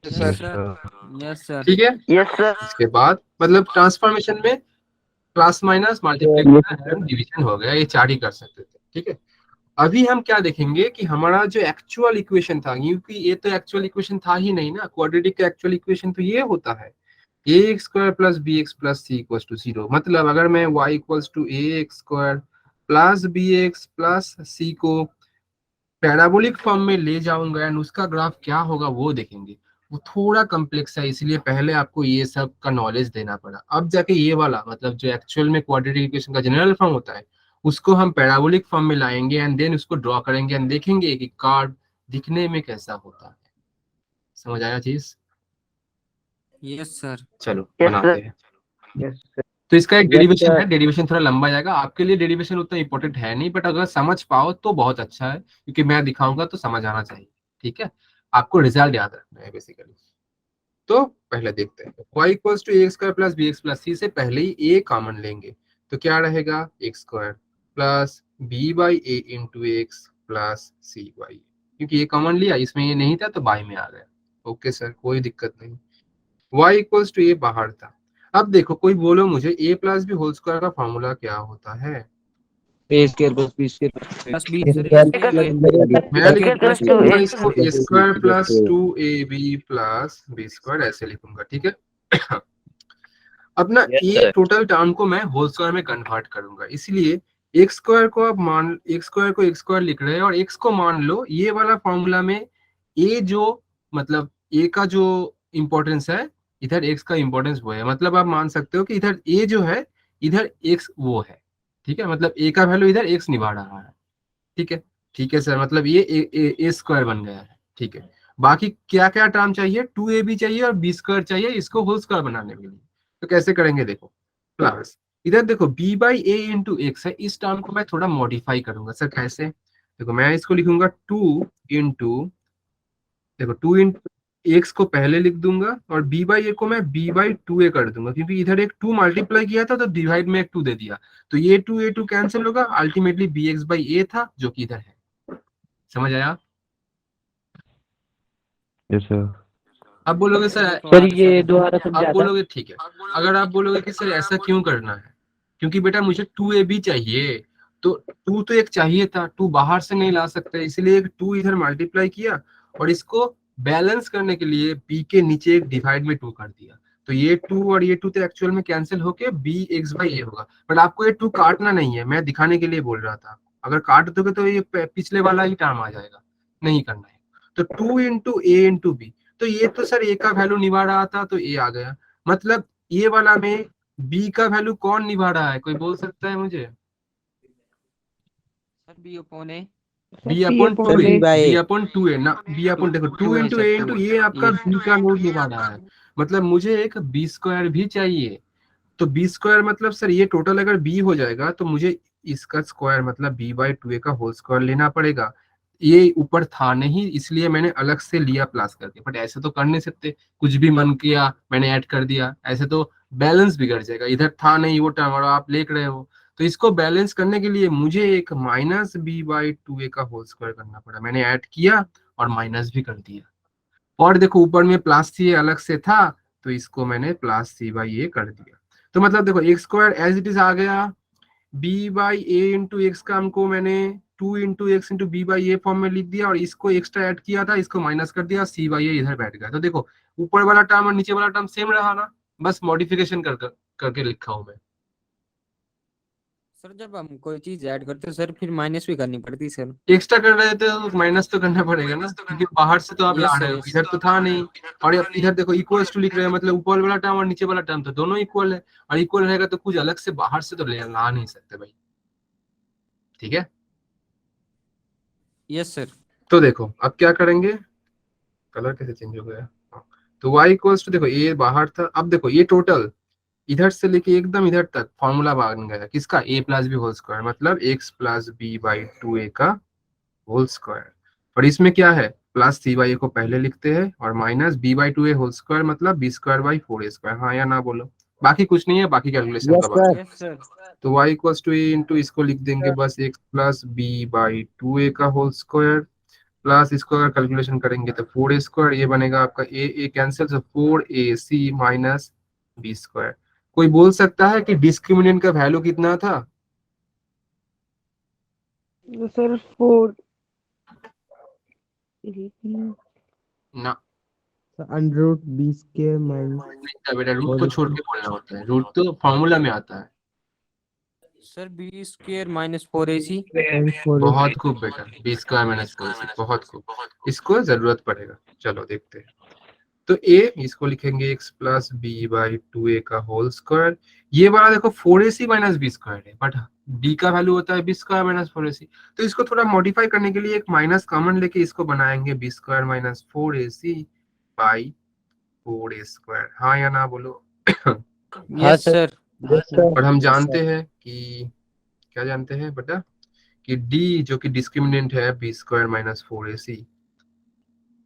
Yes sir, yes sir. ठीक है। Yes sir. इसके बाद मतलब ट्रांसफॉर्मेशन में प्लस माइनस मल्टीप्लिकेशन डिवीजन हो गया, ये 4 ही कर सकते थे, ठीक है। अभी हम क्या देखेंगे कि हमारा जो एक्चुअल इक्वेशन था, क्योंकि ये तो एक्चुअल इक्वेशन था ही नहीं ना, क्वाड्रेटिक का एक्चुअल इक्वेशन तो ये होता है ax square plus bx plus c equals to 0। मतलब अगर मैं y equals to ax square plus bx plus c को पैराबोलिक फॉर्म में ले जाऊंगा, एंड उसका ग्राफ क्या होगा वो देखेंगे। वो थोड़ा कॉम्प्लेक्स है, इसलिए पहले आपको ये सब का नॉलेज देना पड़ा। अब जाके ये वाला मतलब जो एक्चुअल में क्वाड्रेटिक इक्वेशन का जनरल फॉर्म होता है, उसको हम पैराबोलिक फॉर्म में लाएंगे, एंड देन उसको ड्रॉ करेंगे, एंड देखेंगे कि कार्ड दिखने में कैसा होता है। समझ आया चीज? Yes sir. चलो यस बनाते सर। हैं। यस तो इसका एक Yes, डेरिवेशन sir. है, डेरिवेशन थोड़ा लंबा जाएगा आपके लिए, डेरिवेशन उतना इंपॉर्टेंट है नहीं, बट अगर समझ पाओ तो बहुत अच्छा है, क्योंकि मैं दिखाऊंगा तो समझ आना चाहिए, ठीक है। आपको रिजल्ट याद रखना है बेसिकली। तो पहले देखते हैं, y equals to a square plus b x plus c से पहले ही a कॉमन लेंगे, तो क्या रहेगा x square plus b by a into x plus c by, क्योंकि ये कॉमन लिया, इसमें ये नहीं था तो बाई में आ गया। ओके सर, कोई दिक्कत नहीं। y इक्वल्स टू ए बाहर था। अब देखो कोई बोलो मुझे a plus b whole square का फॉर्मूला क्या होता है। A square plus b square plus b plus sir, मैं स्क्वायर लिखूंगा प्लस 2a इसको a स्क्वायर प्लस 2ab प्लस बी स्क्वायर ऐसे लिखूंगा, ठीक है। अब ना ये टोटल टर्म को मैं होल स्क्वायर में कन्वर्ट करूंगा, इसलिए एक्स स्क्वायर को आप मान, एक्स स्क्वायर को एक्स स्क्वायर लिख रहे हैं, और एक्स को मान लो ये वाला फॉर्मूला में ए जो मतलब ए का जो इंपॉर्टेंस है, इधर एक्स का इंपॉर्टेंस वो है। मतलब आप मान सकते हो कि इधर ए जो है, इधर एक्स वो है, ठीक है। मतलब ए का वैल्यू इधर एक्स निभा रहा है, ठीक है। ठीक है सर, मतलब ये ए स्क्वायर बन गया है, ठीक है। बाकी क्या क्या टर्म चाहिए, 2ab चाहिए और बी स्क्वायर चाहिए इसको होल स्क्वायर बनाने के लिए। तो कैसे करेंगे देखो, प्लस इधर देखो b by a into x है, इस टर्म को मैं थोड़ा मॉडिफाई करूंगा। सर कैसे? देखो मैं इसको लिखूंगा 2 इंटू, देखो 2 इंटू एक्स को पहले लिख दूंगा, और b बाई ए को मैं b बाई 2a कर दूंगा, क्योंकि इधर एक 2 मल्टीप्लाई किया था तो डिवाइड में एक 2 दे दिया, तो ये 2a2 कैंसिल होगा, अल्टीमेटली bx बाई ए था जो कि इधर है। समझ आया? Yes sir. अब बोलोगे सर, सर ये दोबारा अब समझा था। बोलोगे ठीक है, अगर आप बोलोगे कि सर ऐसा क्यों करना है, क्योंकि बेटा मुझे 2ab चाहिए, तो 2 तो एक चाहिए था, 2 बाहर से नहीं ला सकते, इसलिए एक 2 इधर मल्टीप्लाई किया और इसको बैलेंस करने के लिए b के नीचे एक डिवाइड में 2 कर दिया, तो ये 2 और ये 2 तो एक्चुअल में कैंसिल होके b x बाई a होगा। बट आपको ये 2 काटना नहीं है, मैं दिखाने के लिए बोल रहा था। अगर काट दोगे तो ये पिछले वाला ही टर्म आ जाएगा, नहीं करना है। तो 2 इंटू ए इंटू बी, तो ये तो सर ए का वैल्यू निभा रहा था तो ए आ गया, मतलब ये वाला में बी का वैल्यू कौन निभा रहा है, कोई बोल सकता है मुझे? Sir b upon a. B upon upon two a, A। B upon two a ना, बी अपॉन देखो 2 इंटू ए इंटू ये आपका बी का नोट निभा रहा है, मतलब मुझे एक बी स्क्वायर भी चाहिए। तो बी स्क्वायर मतलब सर ये टोटल अगर बी हो जाएगा तो मुझे इसका स्क्वायर मतलब बी बाई 2a का होल स्क्वायर लेना पड़ेगा। ये ऊपर था नहीं इसलिए मैंने अलग से लिया प्लस करके, बट ऐसे तो कर नहीं सकते, कुछ भी मन किया मैंने ऐड कर दिया, ऐसे तो बैलेंस बिगड़ जाएगा। इधर था नहीं वो टर्म और आप लिख रहे हो, तो इसको बैलेंस करने के लिए मुझे एक माइनस बी बाई 2a का होल स्क्वायर करना पड़ा। मैंने ऐड किया और माइनस भी कर दिया, और देखो ऊपर में प्लस सी अलग से था तो इसको मैंने प्लस सी बाई ए कर दिया। तो मतलब देखो x square as it is आ गया, b by a into x का हमको मैंने 2 into x into b by a form में लिख दिया, और इसको एक्स्ट्रा ऐड किया था, इसको माइनस कर दिया, सी बाई ए इधर बैठ गया। तो देखो ऊपर वाला टर्म और नीचे वाला टर्म सेम रहा ना, बस मॉडिफिकेशन करके लिखा हूं मैं। सर जब हम कोई चीज ऐड करते हैं सर फिर माइनस भी करनी पड़ती है सर। एक्स्ट्रा कर रहे थे तो माइनस तो करना पड़ेगा ना, क्योंकि बाहर से तो आप ला रहे हो, इधर तो था नहीं। और इधर देखो इक्वल्स टू लिख रहे हैं, मतलब ऊपर वाला टर्म और नीचे वाला टर्म तो दोनों इक्वल है, और इक्वल रहेगा तो कुछ अलग से बाहर से तो ला नहीं सकते भाई, ठीक है। Yes sir. तो देखो अब क्या करेंगे, कलर कैसे चेंज हो गया, तो y इक्वल्स टू देखो ये बाहर था, अब देखो ये टोटल इधर से लेके एकदम इधर तक फॉर्मूला बन गया किसका, a plus b whole square, मतलब x plus b by 2a का होल स्क्वायर। और इसमें क्या है, प्लस सी बाई ए को पहले लिखते हैं और minus b by 2a whole square मतलब b square by 4a square, हाँ या ना बोलो, बाकी कुछ नहीं है, बाकी कैलकुलेशन यस का बात। सर। Yes sir. तो y equals to a into इसको लिख देंगे बस x plus b by 2a का होल स्क्वायर, प्लस इसको अगर कैलकुलेशन करेंगे तो 4a स्क्वायर, ये बनेगा आपका a कैंसिल, तो 4ac माइनस बी स्क्वायर। कोई बोल सकता है कि डिस्क्रिमिनेंट का वैल्यू कितना था? सर 4 ना under root b square minus बेटा, रूट को छोड़ के बोलना होता है, रूट तो फॉर्मूला में आता है। Sir b square minus 4ac। बहुत खूब बेटा, बी स्क्वायर माइनस 4ac, बहुत खूब, इसको जरूरत पड़ेगा। चलो देखते हैं, तो a इसको लिखेंगे x plus b by 2a का होल स्क्वायर, ये वाला देखो 4ac माइनस बी स्क्वायर है, बट d का वैल्यू होता है बी स्क्वायर माइनस 4ac, तो इसको थोड़ा मॉडिफाई करने के लिए एक माइनस कॉमन लेके इसको बनाएंगे b square minus 4ac by 4a square, हाँ या ना बोलो। Yes sir. और हम जानते हैं कि क्या जानते हैं बेटा, कि d जो कि डिस्क्रिमिनेंट है बी स्क्वायर माइनस 4ac।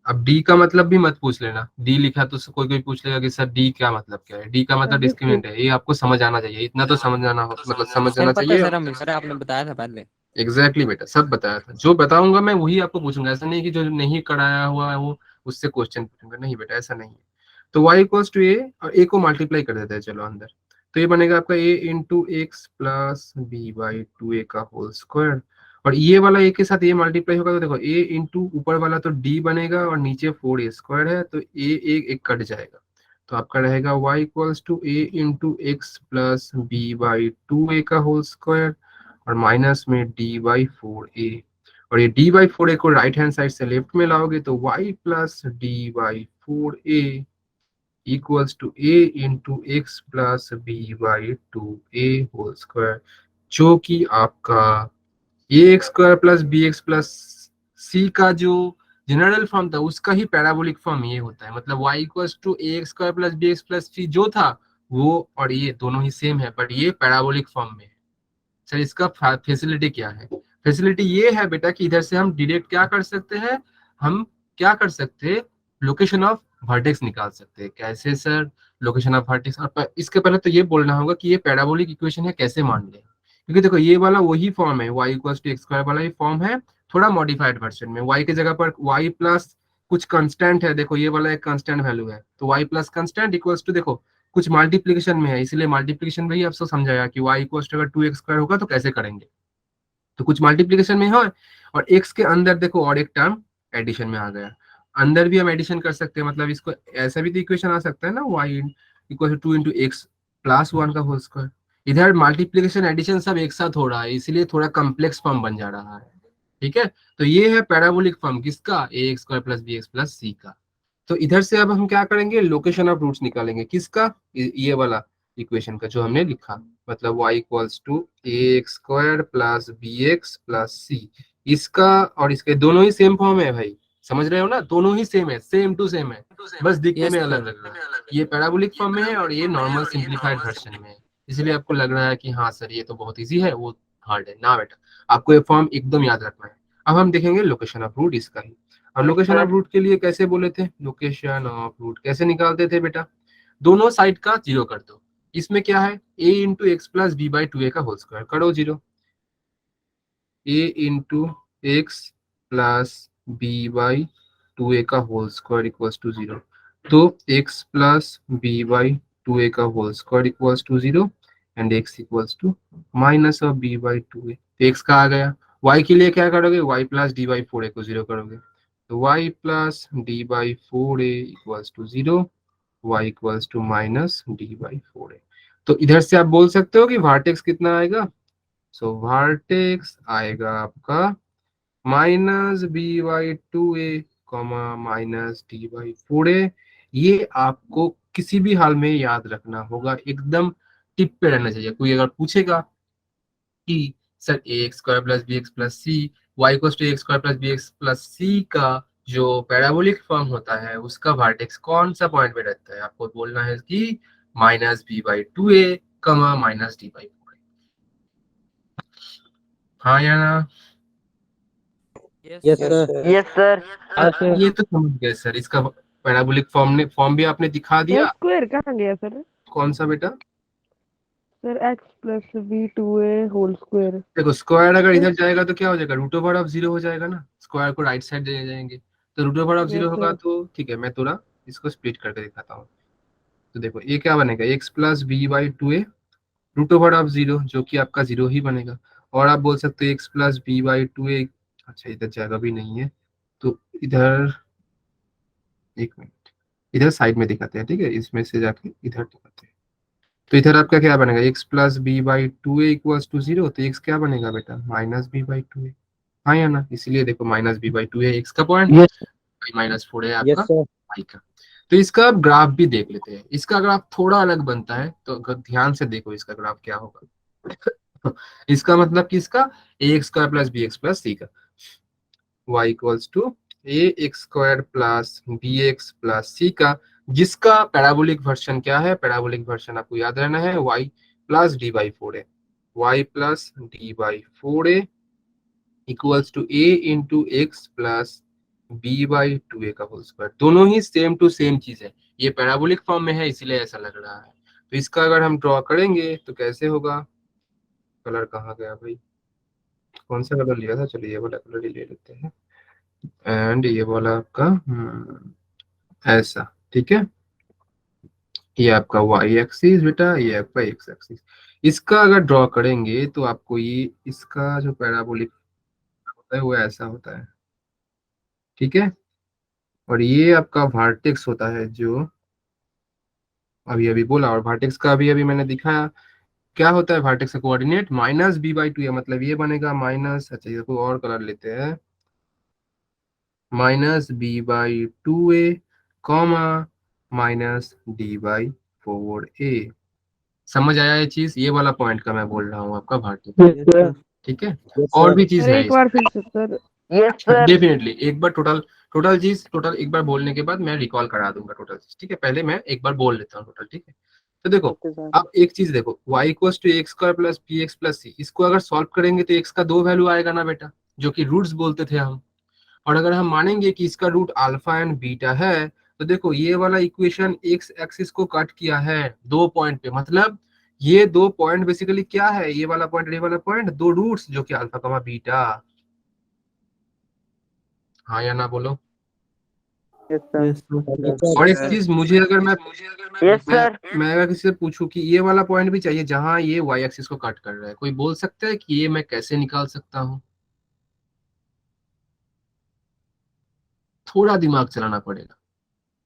अब d का मतलब भी मत पूछ लेना, d लिखा तो कोई कोई पूछ लेगा कि सर d क्या मतलब क्या है, d का मतलब डिस्क्रिमिनेंट है, ये आपको समझ आना चाहिए, इतना तो समझ आना हो, मतलब समझ सर आना पता है चाहिए। सर हमें, सर आपने बताया था पहले। एग्जैक्टली बेटा, सब बताया था, जो बताऊंगा मैं वही आपको पूछूंगा, ऐसा नहीं कि जो नहीं कराया हुआ है वो उससे क्वेश्चन पूछूंगा, नहीं बेटा ऐसा नहीं है। तो y इक्वल्स टू a, और a को मल्टीप्लाई कर देते हैं चलो अंदर, तो ये बनेगा आपका a into x plus b by 2a का होल स्क्वायर, और ये वाला a के साथ ये मल्टीप्लाई होगा तो देखो a इंटू ऊपर वाला तो d बनेगा और नीचे 4a स्क्वायर है, तो a एक कट जाएगा, तो आपका रहेगा y equals to a into x plus b by 2a का होल स्क्वायर, और माइनस में d बाई 4a, और ये d बाई 4a को राइट हैंड साइड से लेफ्ट में लाओगे तो y plus d by 4a equals to a into x plus b by 2a whole square, जो कि आपका a x square plus b x plus c का जो जनरल फॉर्म था उसका ही पैराबोलिक फॉर्म ये होता है, मतलब y equals to a x square plus b x plus c जो था वो और ये दोनों ही सेम है, बट ये पैराबोलिक फॉर्म में है। सर इसका फैसिलिटी क्या है, फैसिलिटी ये है बेटा कि इधर से हम डायरेक्ट क्या कर सकते हैं, हम क्या कर सकते हैं, लोकेशन ऑफ वर्टेक्स निकाल सकते हैं। कैसे सर, लोकेशन ऑफ वर्टेक्स, और इसके पहले तो ये बोलना होगा कि ये पैराबोलिक इक्वेशन है, कैसे मान लें, क्योंकि देखो ये वाला वही फॉर्म है, y equals to x square वाला ही फॉर्म है, थोड़ा मॉडिफाइड वर्जन में y की जगह पर y प्लस कुछ कांस्टेंट है, देखो ये वाला एक कांस्टेंट वैल्यू है, तो y plus constant equals to देखो कुछ मल्टीप्लिकेशन में है, इसलिए मल्टीप्लिकेशन में ही आपको समझाया कि y इक्वल्स टू अगर 2x स्क्वायर होगा तो कैसे करेंगे, तो कुछ मल्टीप्लिकेशन में है, और x के अंदर देखो और एक टर्म एडिशन में आ गया, अंदर भी हम एडिशन कर सकते हैं, मतलब इसको ऐसा भी तो इक्वेशन आ सकता है ना, y equal to 2 × x plus 1 का होल स्क्वायर। इधर मल्टीप्लीकेशन एडिशन सब एक साथ हो रहा है, इसलिए थोड़ा कम्प्लेक्स फॉर्म बन जा रहा है। ठीक है, तो ये है पैराबोलिक फॉर्म किसका, ax² + bx + c का। तो इधर से अब हम क्या करेंगे, लोकेशन ऑफ रूट्स निकालेंगे किसका, ये वाला इक्वेशन का जो हमने लिखा, मतलब y = ax² + bx + c। इसका और इसके दोनों ही सेम फॉर्म है भाई, समझ रहे हो ना, दोनों ही सेम है, सेम टू सेम है, बस दिखने यस में सर। अलग लग रहा है। ये पैराबोलिक फॉर्म में है और ये नॉर्मल सिंप्लीफाइड वर्जन में है, इसलिए आपको लग रहा है कि हाँ सर ये तो बहुत इजी है, वो हार्ड है ना बेटा, आपको ये फॉर्म एकदम याद रखना है। अब हम देखेंगे लोकेशन ऑफ रूट इसका ही। और लोकेशन ऑफ रूट के लिए कैसे बोले थे, लोकेशन ऑफ रूट कैसे निकालते थे बेटा, दोनों साइड का 0 कर दो। इसमें क्या है, a × x + b/2a का होल स्क्वायर करो 0, a × x + b/2a का होल स्क्वायर इक्वल्स टू 0। तो x + b/2a का whole square equals to 0 and x equals to -b/2a। तो x का आ गया, y के लिए क्या करोगे, y + d/4a को 0 करोगे, तो y + d/4a equals to 0, y equals to -d/4a। तो इधर से आप बोल सकते हो कि वर्टेक्स कितना आएगा, सो वर्टेक्स आएगा आपका -b/2a, -d/4a। ये आपको किसी भी हाल में याद रखना होगा, एकदम टिप पे रहना चाहिए। कोई अगर पूछेगा कि sir ax² + bx + c, y = ax² + bx + c का जो पैराबोलिक फॉर्म होता है उसका वर्टेक्स कौन सा पॉइंट पे रहता है, आपको बोलना है कि -b/2a, -d/4a। हाँ या ना, यस सर। Yes sir. ये तो समझ गए सर, इसका पैराबोलिक फॉर्म भी आपने दिखा सर दिया। स्क्वायर कहाँ गया सर? कौन सा बेटा, sir x + b/2a whole square. देखो स्क्वायर अगर इधर जाएगा तो क्या हो जाएगा, √0 हो जाएगा ना, स्क्वायर को राइट साइड ले जाएंगे तो √0 यस होगा। सर। तो ठीक है, मैं थोड़ा इसको स्प्लिट करके दिखाता हूँ। तो देखो ये क्या बनेगा, x + b/2a √0, जो कि आपका 0 ही बनेगा। और आप बोल सकते हो x + b/2a, अच्छा इधर जगह भी नहीं है तो इधर, एक मिनट, इधर साइड में दिखाते हैं, ठीक है, इसमें से जाके इधर दिखाते हैं। तो इधर आपका क्या बनेगा, x + b/2a इक्वल्स टू 0, तो x क्या बनेगा बेटा, -b/2a। हाँ या ना, इसलिए देखो -b/2 है x का पॉइंट, यस -4 है यस आपका सर। y का। तो इसका अब ग्राफ भी देख लेते हैं, इसका ग्राफ थोड़ा अलग बनता है, तो अगर ध्यान से देखो इसका ग्राफ क्या होगा। इसका मतलब कि इसका ax² + bx + c का, y equals to ax² + bx + c का, जिसका पैराबोलिक वर्जन क्या है, पैराबोलिक वर्जन आपको याद रहना है y + d/4a, y + d/4a equals to a × x + b/2a का होल स्क्वायर। दोनों ही सेम टू सेम चीज है, ये पैराबोलिक फॉर्म में है इसीलिए ऐसा लग रहा है। तो इसका अगर हम ड्रॉ करेंगे तो कैसे होगा, कलर कहाँ गया भाई, कौन सा कलर लिया था, चलिए ये वाला कलर ही ले लेते हैं। एंड ये वाला आपका ऐसा, ठीक है, ये आपका y एक्सिस बेटा, ये आपका x एक्सिस। इसका अगर ड्रॉ करेंगे तो आपको ये इसका जो पैराबोलिक होता है वो ऐसा होता है, ठीक है। और ये आपका वर्टेक्स होता है जो अभी अभी बोला, और वर्टेक्स का अभी अभी मैंने दिखाया क्या होता है, वर्टेक्स का कोऑर्डिनेट -b/2a, मतलब ये बनेगा माइनस, अच्छा ये कोई और कलर लेते हैं, -b/2a, -d/4a। समझ आया ये चीज, ये वाला पॉइंट का मैं बोल रहा हूँ आपका वर्टेक्स, यस सर। ठीक है। यस और सर। भी चीज सर है एक बार इसमें, फिर से सर। Yes sir. डेफिनेटली एक बार टोटल टोटल चीज, टोटल एक बार बोलने के बाद मैं रिकॉल करा दूंगा टोटल चीज, ठीक है, पहले मैं एक बार बोल लेता हूँ टोटल, ठीक है। तो देखो अब एक चीज देखो, y = ax² + bx + c, इसको अगर सॉल्व करेंगे तो x का 2 वैल्यू आएगा ना बेटा, जो कि रूट्स बोलते थे हम। और अगर हम मानेंगे कि इसका रूट अल्फा एंड बीटा है, तो देखो ये वाला इक्वेशन एक्स एक्सिस को कट किया है 2 पॉइंट पे, मतलब ये 2 पॉइंट बेसिकली क्या है, ये वाला पॉइंट, ये वाला पॉइंट, 2 रूट्स जो कि अल्फा, बीटा। हाँ या ना बोलो। Yes sir. और एक चीज मुझे अगर यस सर। मैं अगर किसी से पूछूं कि ये वाला पॉइंट भी चाहिए जहां ये वाई एक्सिस को कट कर रहा है, कोई बोल सकता है कि ये मैं कैसे निकाल सकता हूँ, थोड़ा दिमाग चलाना पड़ेगा,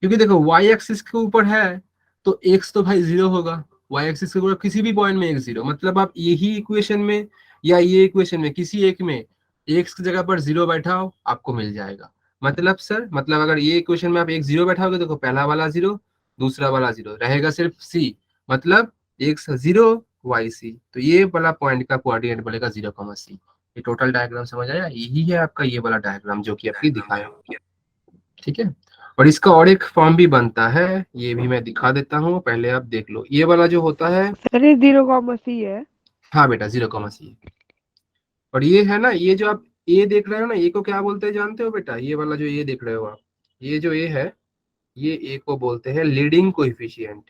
क्योंकि देखो वाई एक्सिस के ऊपर है तो एक्स तो भाई जीरो होगा, वाई एक्सिस के ऊपर किसी भी पॉइंट में एक जीरो, मतलब आप यही इक्वेशन में या ये इक्वेशन में किसी एक में एक्स की जगह पर जीरो बैठाओ आपको मिल जाएगा। मतलब सर, मतलब अगर ये इक्वेशन में आप एक जीरो बैठाओगे, देखो पहला वाला जीरो, दूसरा वाला जीरो रहेगा, सिर्फ सी, मतलब एक्स जीरो वाई सी, तो ये वाला पॉइंट का कोऑर्डिनेट बनेगा 0, सी। ये टोटल डायग्राम समझ आया, यही है आपका ये वाला डायग्राम जो कि आपकी दिखाया, ठीक है। और इसका और एक फॉर्म भी बनता है, ये भी मैं दिखा देता हूँ, पहले आप देख लो। ये वाला जो होता है, सर ये 0, C है। हाँ बेटा 0, सी। और ये है ना, ये जो आप ए देख रहे हो ना, ए को क्या बोलते हैं जानते हो बेटा? ये वाला जो ए देख रहे हो आप, ये जो ए है, ये ए को बोलते हैं लीडिंग कोएफिशिएंट।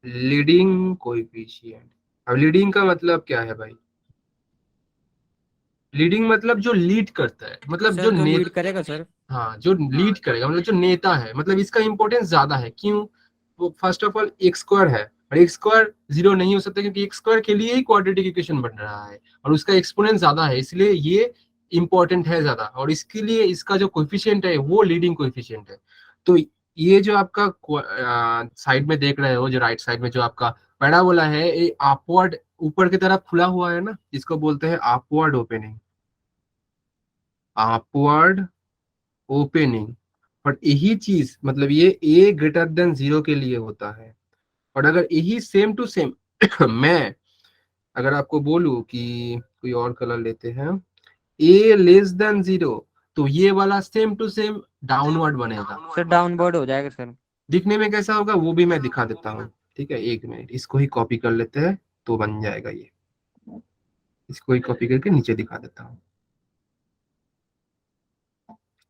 लीडिंग कोएफिशिएंट, अब लीडिंग का मतलब क्या है भाई? लीडिंग मतलब जो लीड करता है, मतलब जो सर जो लीड करेगा सर। हाँ जो लीड करेगा, मतलब जो नेता है, मतलब इसका इंपॉर्टेंस ज्यादा है। क्यों? वो फर्स्ट ऑफ ऑल एक स्क्वायर है, और एक स्क्वायर जीरो नहीं हो सकता, क्योंकि एक स्क्वायर के लिए ही क्वाड्रेटिक इक्वेशन बन रहा है, और उसका एक्सपोनेंट ज्यादा है, इसलिए ये इंपॉर्टेंट है ज्यादा, और इसके लिए इसका जो कोएफिशिएंट है वो लीडिंग कोएफिशिएंट है। तो ये जो आपका साइड में देख रहे हो, जो राइट साइड में जो आपका पैराबोला है, ये अपवर्ड ऊपर की तरफ खुला हुआ है ना, इसको बोलते हैं अपवर्ड ओपनिंग, अपवर्ड ओपनिंग। और यही चीज, मतलब ये ए ग्रेटर देन जीरो के लिए होता है। और अगर यही सेम टू सेम मैं अगर आपको बोलूं कि कोई और कलर लेते हैं, ए लेस देन जीरो, तो ये वाला सेम टू सेम डाउनवर्ड बनेगा। सर डाउनवर्ड हो जाएगा सर। दिखने में कैसा होगा वो भी मैं दिखा देता हूँ, ठीक है, एक मिनट, इसको ही कॉपी कर लेते हैं तो बन जाएगा ये। इसको ही कॉपी करके नीचे दिखा देता हूँ।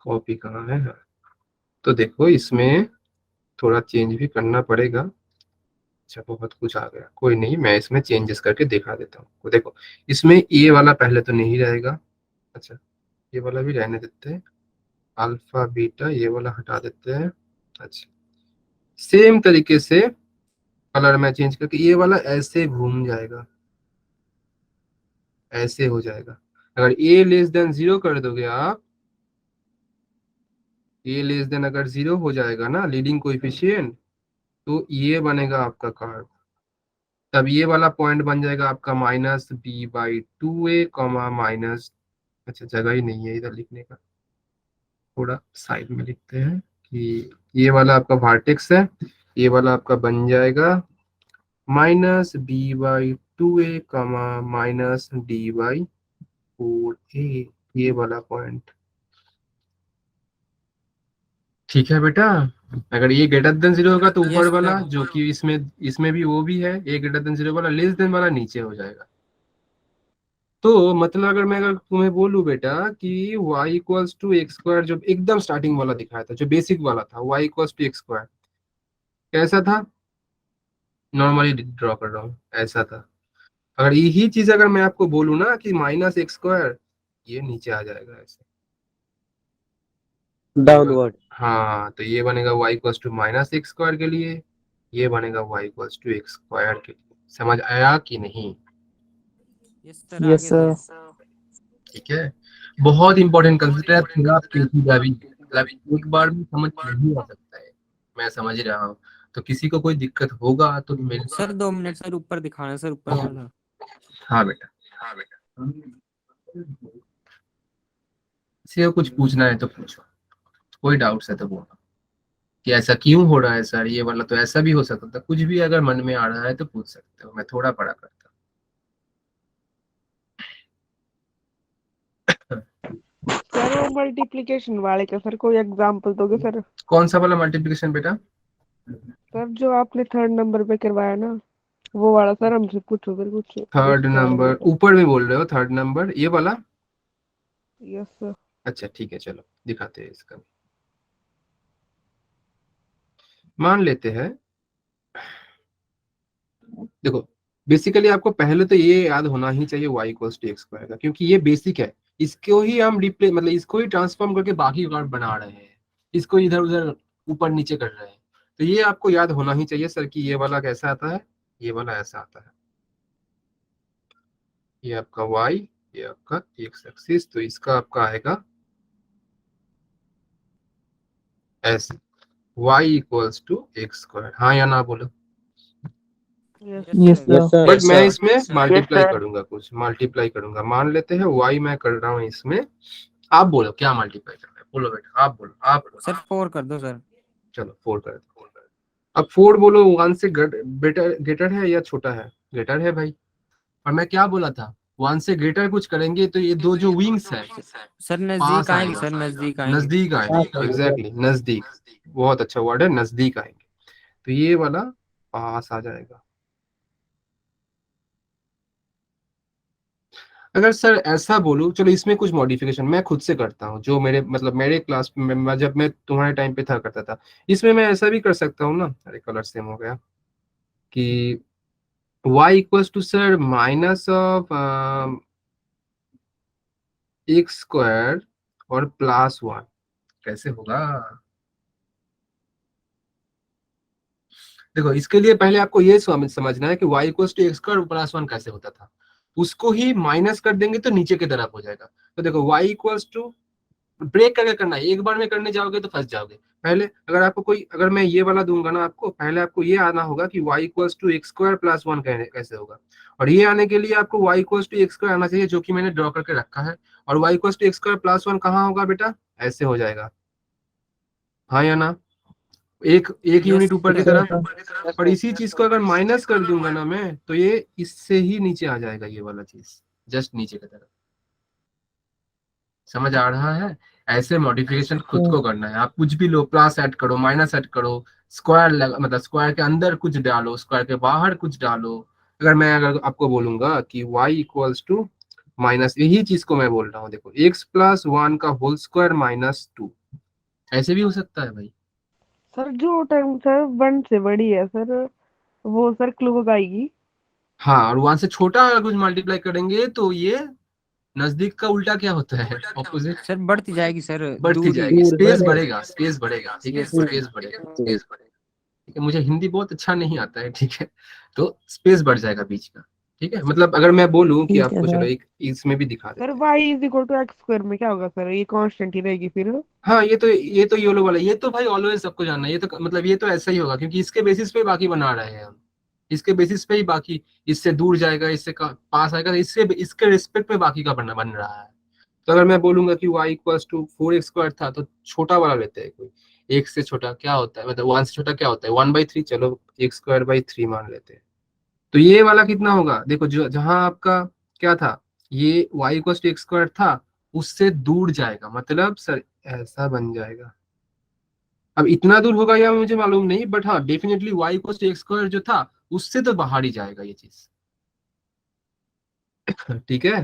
कॉपी कहाँ है? हाँ। तो देखो इसमें थोड़ा चेंज भी करना पड़ेगा। अच्छा बहुत कुछ आ गया, कोई नहीं, मैं इसमें चेंजेस करके दिखा देता हूँ। तो देखो इसमें ये वाला पहले तो नहीं रहेगा, अच्छा ये वाला भी रहने देते हैं, अल्फा बीटा ये वाला हटा देते हैं। अच्छा सेम तरीके से कलर में चेंज करके ये वाला ऐसे घूम जाएगा, ऐसे हो जाएगा। अगर ए लेस देन जीरो कर दोगे आप, ए लेस देन अगर जीरो हो जाएगा ना लीडिंग कोएफिशिएंट, तो ये बनेगा आपका कर्व। तब ये वाला पॉइंट बन जाएगा आपका -b/2a, माइनस, अच्छा जगह ही नहीं है इधर लिखने का, थोड़ा साइड में लिखते हैं कि ये वाला आपका वर्टेक्स है, ये वाला आपका बन जाएगा -b/2a, -d/4a, ये वाला पॉइंट। ठीक है बेटा, अगर ये ग्रेटर देन जीरो होगा तो ऊपर यस वाला सर। जो कि इसमें इसमें भी वो भी है, ये ग्रेटर देन जीरो वाला, लेस देन वाला नीचे हो जाएगा। तो मतलब अगर तुम्हें बोलूं बेटा कि y equals to x square, जो एकदम स्टार्टिंग वाला दिखाया था, जो बेसिक वाला था, y equals to x square कैसा था? नॉर्मली ड्रॉ कर रहा हूँ, ऐसा था। अगर यही चीज अगर मैं आपको बोलूं ना कि -x², ये नीचे आ जाएगा ऐसे, डाउनवर्ड। हाँ तो ये बनेगा y इक्वल्स टू -x² के लिए, ये बनेगा y इक्वल्स टू x² के लिए। समझ आया कि नहीं? यस सर यस आगे सर। सर। ठीक है, बहुत इंपॉर्टेंट कंसेप्ट है, थोड़ा पेचीदा भी, मतलब एक बार में समझ नहीं आ सकता है, मैं समझ रहा हूँ। तो किसी को कोई दिक्कत होगा तो मेरे सर 2 मिनट सर, ऊपर दिखाना सर, ऊपर वाला। हाँ बेटा, किसी को कुछ पूछना है तो पूछो, कोई डाउट्स है तो बोलो कि ऐसा क्यों हो रहा है सर, ये वाला तो ऐसा भी हो सकता था, कुछ भी अगर मन में आ रहा है तो पूछ सकते हो, मैं थोड़ा पढ़ा करता हूँ। सर वो मल्टीप्लिकेशन वाले का सर कोई एग्जांपल दोगे सर? कौन सा वाला मल्टीप्लिकेशन बेटा? सर जो आपने 3rd नंबर पे करवाया ना, वो वाला सर हमसे पूछो फिर कुछ थर्ड उसके बारे में नंबर तो। ऊपर में बोल रहे हो? थर्ड नंबर ये वाला? Yes sir. अच्छा ठीक है, चलो दिखाते हैं इसका। मान लेते हैं, देखो बेसिकली आपको पहले तो ये याद होना ही चाहिए y equals to x square का, क्योंकि ये बेसिक है। इसको ही हम रिप्लेस, मतलब इसको ही ट्रांसफॉर्म करके बाकी कार्ड बना रहे हैं, इसको इधर उधर ऊपर नीचे कर रहे हैं। तो ये आपको याद होना ही चाहिए सर कि ये वाला कैसा आता है, ये वाला ऐसा आता है, ये आपका y, ये आपका x एक्सिस, तो इसका आपका आएगा ऐसे y equals to x square, हाँ या ना बोलो। Yes sir. बट मैं इसमें Yes, मल्टीप्लाई sir. करूंगा, कुछ मल्टीप्लाई करूंगा। मान लेते हैं y मैं कर रहा हूँ इसमें, आप बोलो क्या मल्टीप्लाई करना है, बोलो बेटा, आप बोलो, आप बोलो। सर 4 कर दो सर। चलो 4 कर दो। अब 4 बोलो 1 से बेटर ग्रेटर है या छोटा है? ग्रेटर है भाई। और मैं क्या बोला था, 1 से ग्रेटर कुछ करेंगे तो ये दो जो विंग्स है सर पास नजदीक आएंगे, आएगा, सर नजदीक आएंगे। नजदीक आएंगे, एग्जैक्टली नजदीक, बहुत अच्छा वर्ड है, नजदीक आएंगे। तो ये वाला पास आ जाएगा। अगर सर ऐसा बोलूं, चलो इसमें कुछ मॉडिफिकेशन मैं खुद से करता हूँ, जो मेरे मतलब मेरे क्लास में जब मैं तुम्हारे टाइम पे था करता था, इसमें मैं ऐसा भी कर सकता हूँ ना। अरे कलर सेम हो गया कि y equals to sir minus of x square और प्लस 1, कैसे होगा? देखो इसके लिए पहले आपको ये समझना है कि y equals to x square plus 1 कैसे होता था। उसको ही माइनस कर देंगे तो नीचे की तरफ हो जाएगा। तो देखो y इक्वल्स टू, ब्रेक करके करना है, एक बार में करने जाओगे तो फंस जाओगे। पहले अगर आपको कोई, अगर मैं ये वाला दूंगा ना आपको, पहले आपको ये आना होगा कि y equals to x square plus 1 कैसे होगा। और ये आने के लिए आपको y equals to x square आना चाहिए, जो कि मैंने ड्रॉ करके रखा है। और y equals to x square plus 1 कहाँ होगा बेटा? ऐसे हो जाएगा, हाँ या ना? एक एक यस यूनिट ऊपर की सर। तरफ। और इसी चीज को अगर माइनस कर दूंगा ना मैं, तो ये इससे ही नीचे आ जाएगा, ये वाला चीज जस्ट नीचे की तरफ। समझ आ रहा है? ऐसे मॉडिफिकेशन खुद को करना है। आप कुछ भी लो, प्लस ऐड करो, माइनस ऐड करो, स्क्वायर मतलब स्क्वायर के अंदर कुछ डालो, स्क्वायर के बाहर कुछ डालो। अगर आपको बोलूंगा कि y इक्वल्स टू माइनस, यही चीज को मैं बोल रहा हूँ, देखो x प्लस 1 का होल स्क्वायर माइनस 2, ऐसे भी हो सकता है भाई। सर जो टर्म सर 1 से बड़ी है सर, वो सर क्लोज आएगी। हाँ, और 1 से छोटा अगर कुछ मल्टीप्लाई करेंगे तो ये नजदीक का उल्टा क्या होता है? ऑपोजिट। सर बढ़ती जाएगी सर, बढ़ती दूरी। जाएगी, स्पेस बढ़ेगा, स्पेस बढ़ेगा, ठीक है, यस सर। स्पेस बढ़ेगा, स्पेस बढ़ेगा। ठीक है, मुझे हिंदी बहुत अच्छा नहीं आता है, ठीक है, तो स्पेस बढ़ जाएगा बीच का। ठीक है, मतलब अगर मैं बोलूं कि ठीक है आपको, चलो सर। एक इसमें भी दिखा सर देते हैं। y is equal to x square में क्या होगा सर? ये कांस्टेंट ही रहेगी फिर। हाँ, ये तो योलो वाला, ये तो भाई ऑलवेज सबको जानना है, ये तो मतलब ये तो ऐसा ही होगा, क्योंकि इसके बेसिस पे बाकी बना रहे हैं हम। इसके बेसिस पे ही बाकी, इससे दूर जाएगा, इससे पास आएगा, तो इससे इसके रिस्पेक्ट में बाकी का बन रहा है। तो अगर मैं बोलूंगा कि y equals to 4x square था, तो छोटा वाला लेते हैं कोई, एक से छोटा क्या होता है, मतलब 1 से छोटा क्या होता है, 1/3, चलो x स्क्वायर बाई 3 मान लेते हैं। तो ये वाला कितना होगा? देखो जो जहां आपका क्या था, ये y equals to x square था, उससे दूर जाएगा, मतलब सर ऐसा बन जाएगा। अब इतना दूर होगा या मुझे मालूम नहीं, बट हाँ definitely y equals to x square जो था, उससे तो बाहर ही जाएगा ये चीज। ठीक है,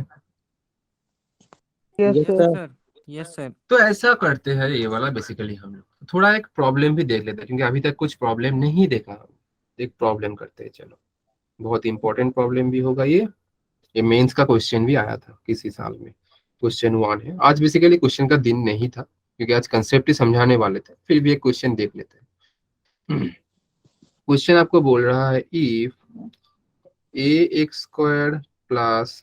yes yes sir. Sir. Sir yes sir. तो ऐसा करते हैं ये वाला बेसिकली हम लोग। थोड़ा एक प्रॉब्लम भी देख लेते हैं, क्योंकि अभी तक कुछ प्रॉब्लम नहीं देखा हम। एक प्रॉब्लम करते हैं, चलो, बहुत इंपॉर्टेंट प्रॉब्लम भी होगा ये मेंस का क्वेश्चन भी आया था किसी साल में, क्वेश्चन 1 है। आज बेसिकली क्वेश्चन का दिन नहीं था, क्योंकि आज कंसेप्ट ही समझाने वाले थे, फिर भी एक क्वेश्चन देख लेते हैं। क्वेश्चन आपको बोल रहा है, if ax square plus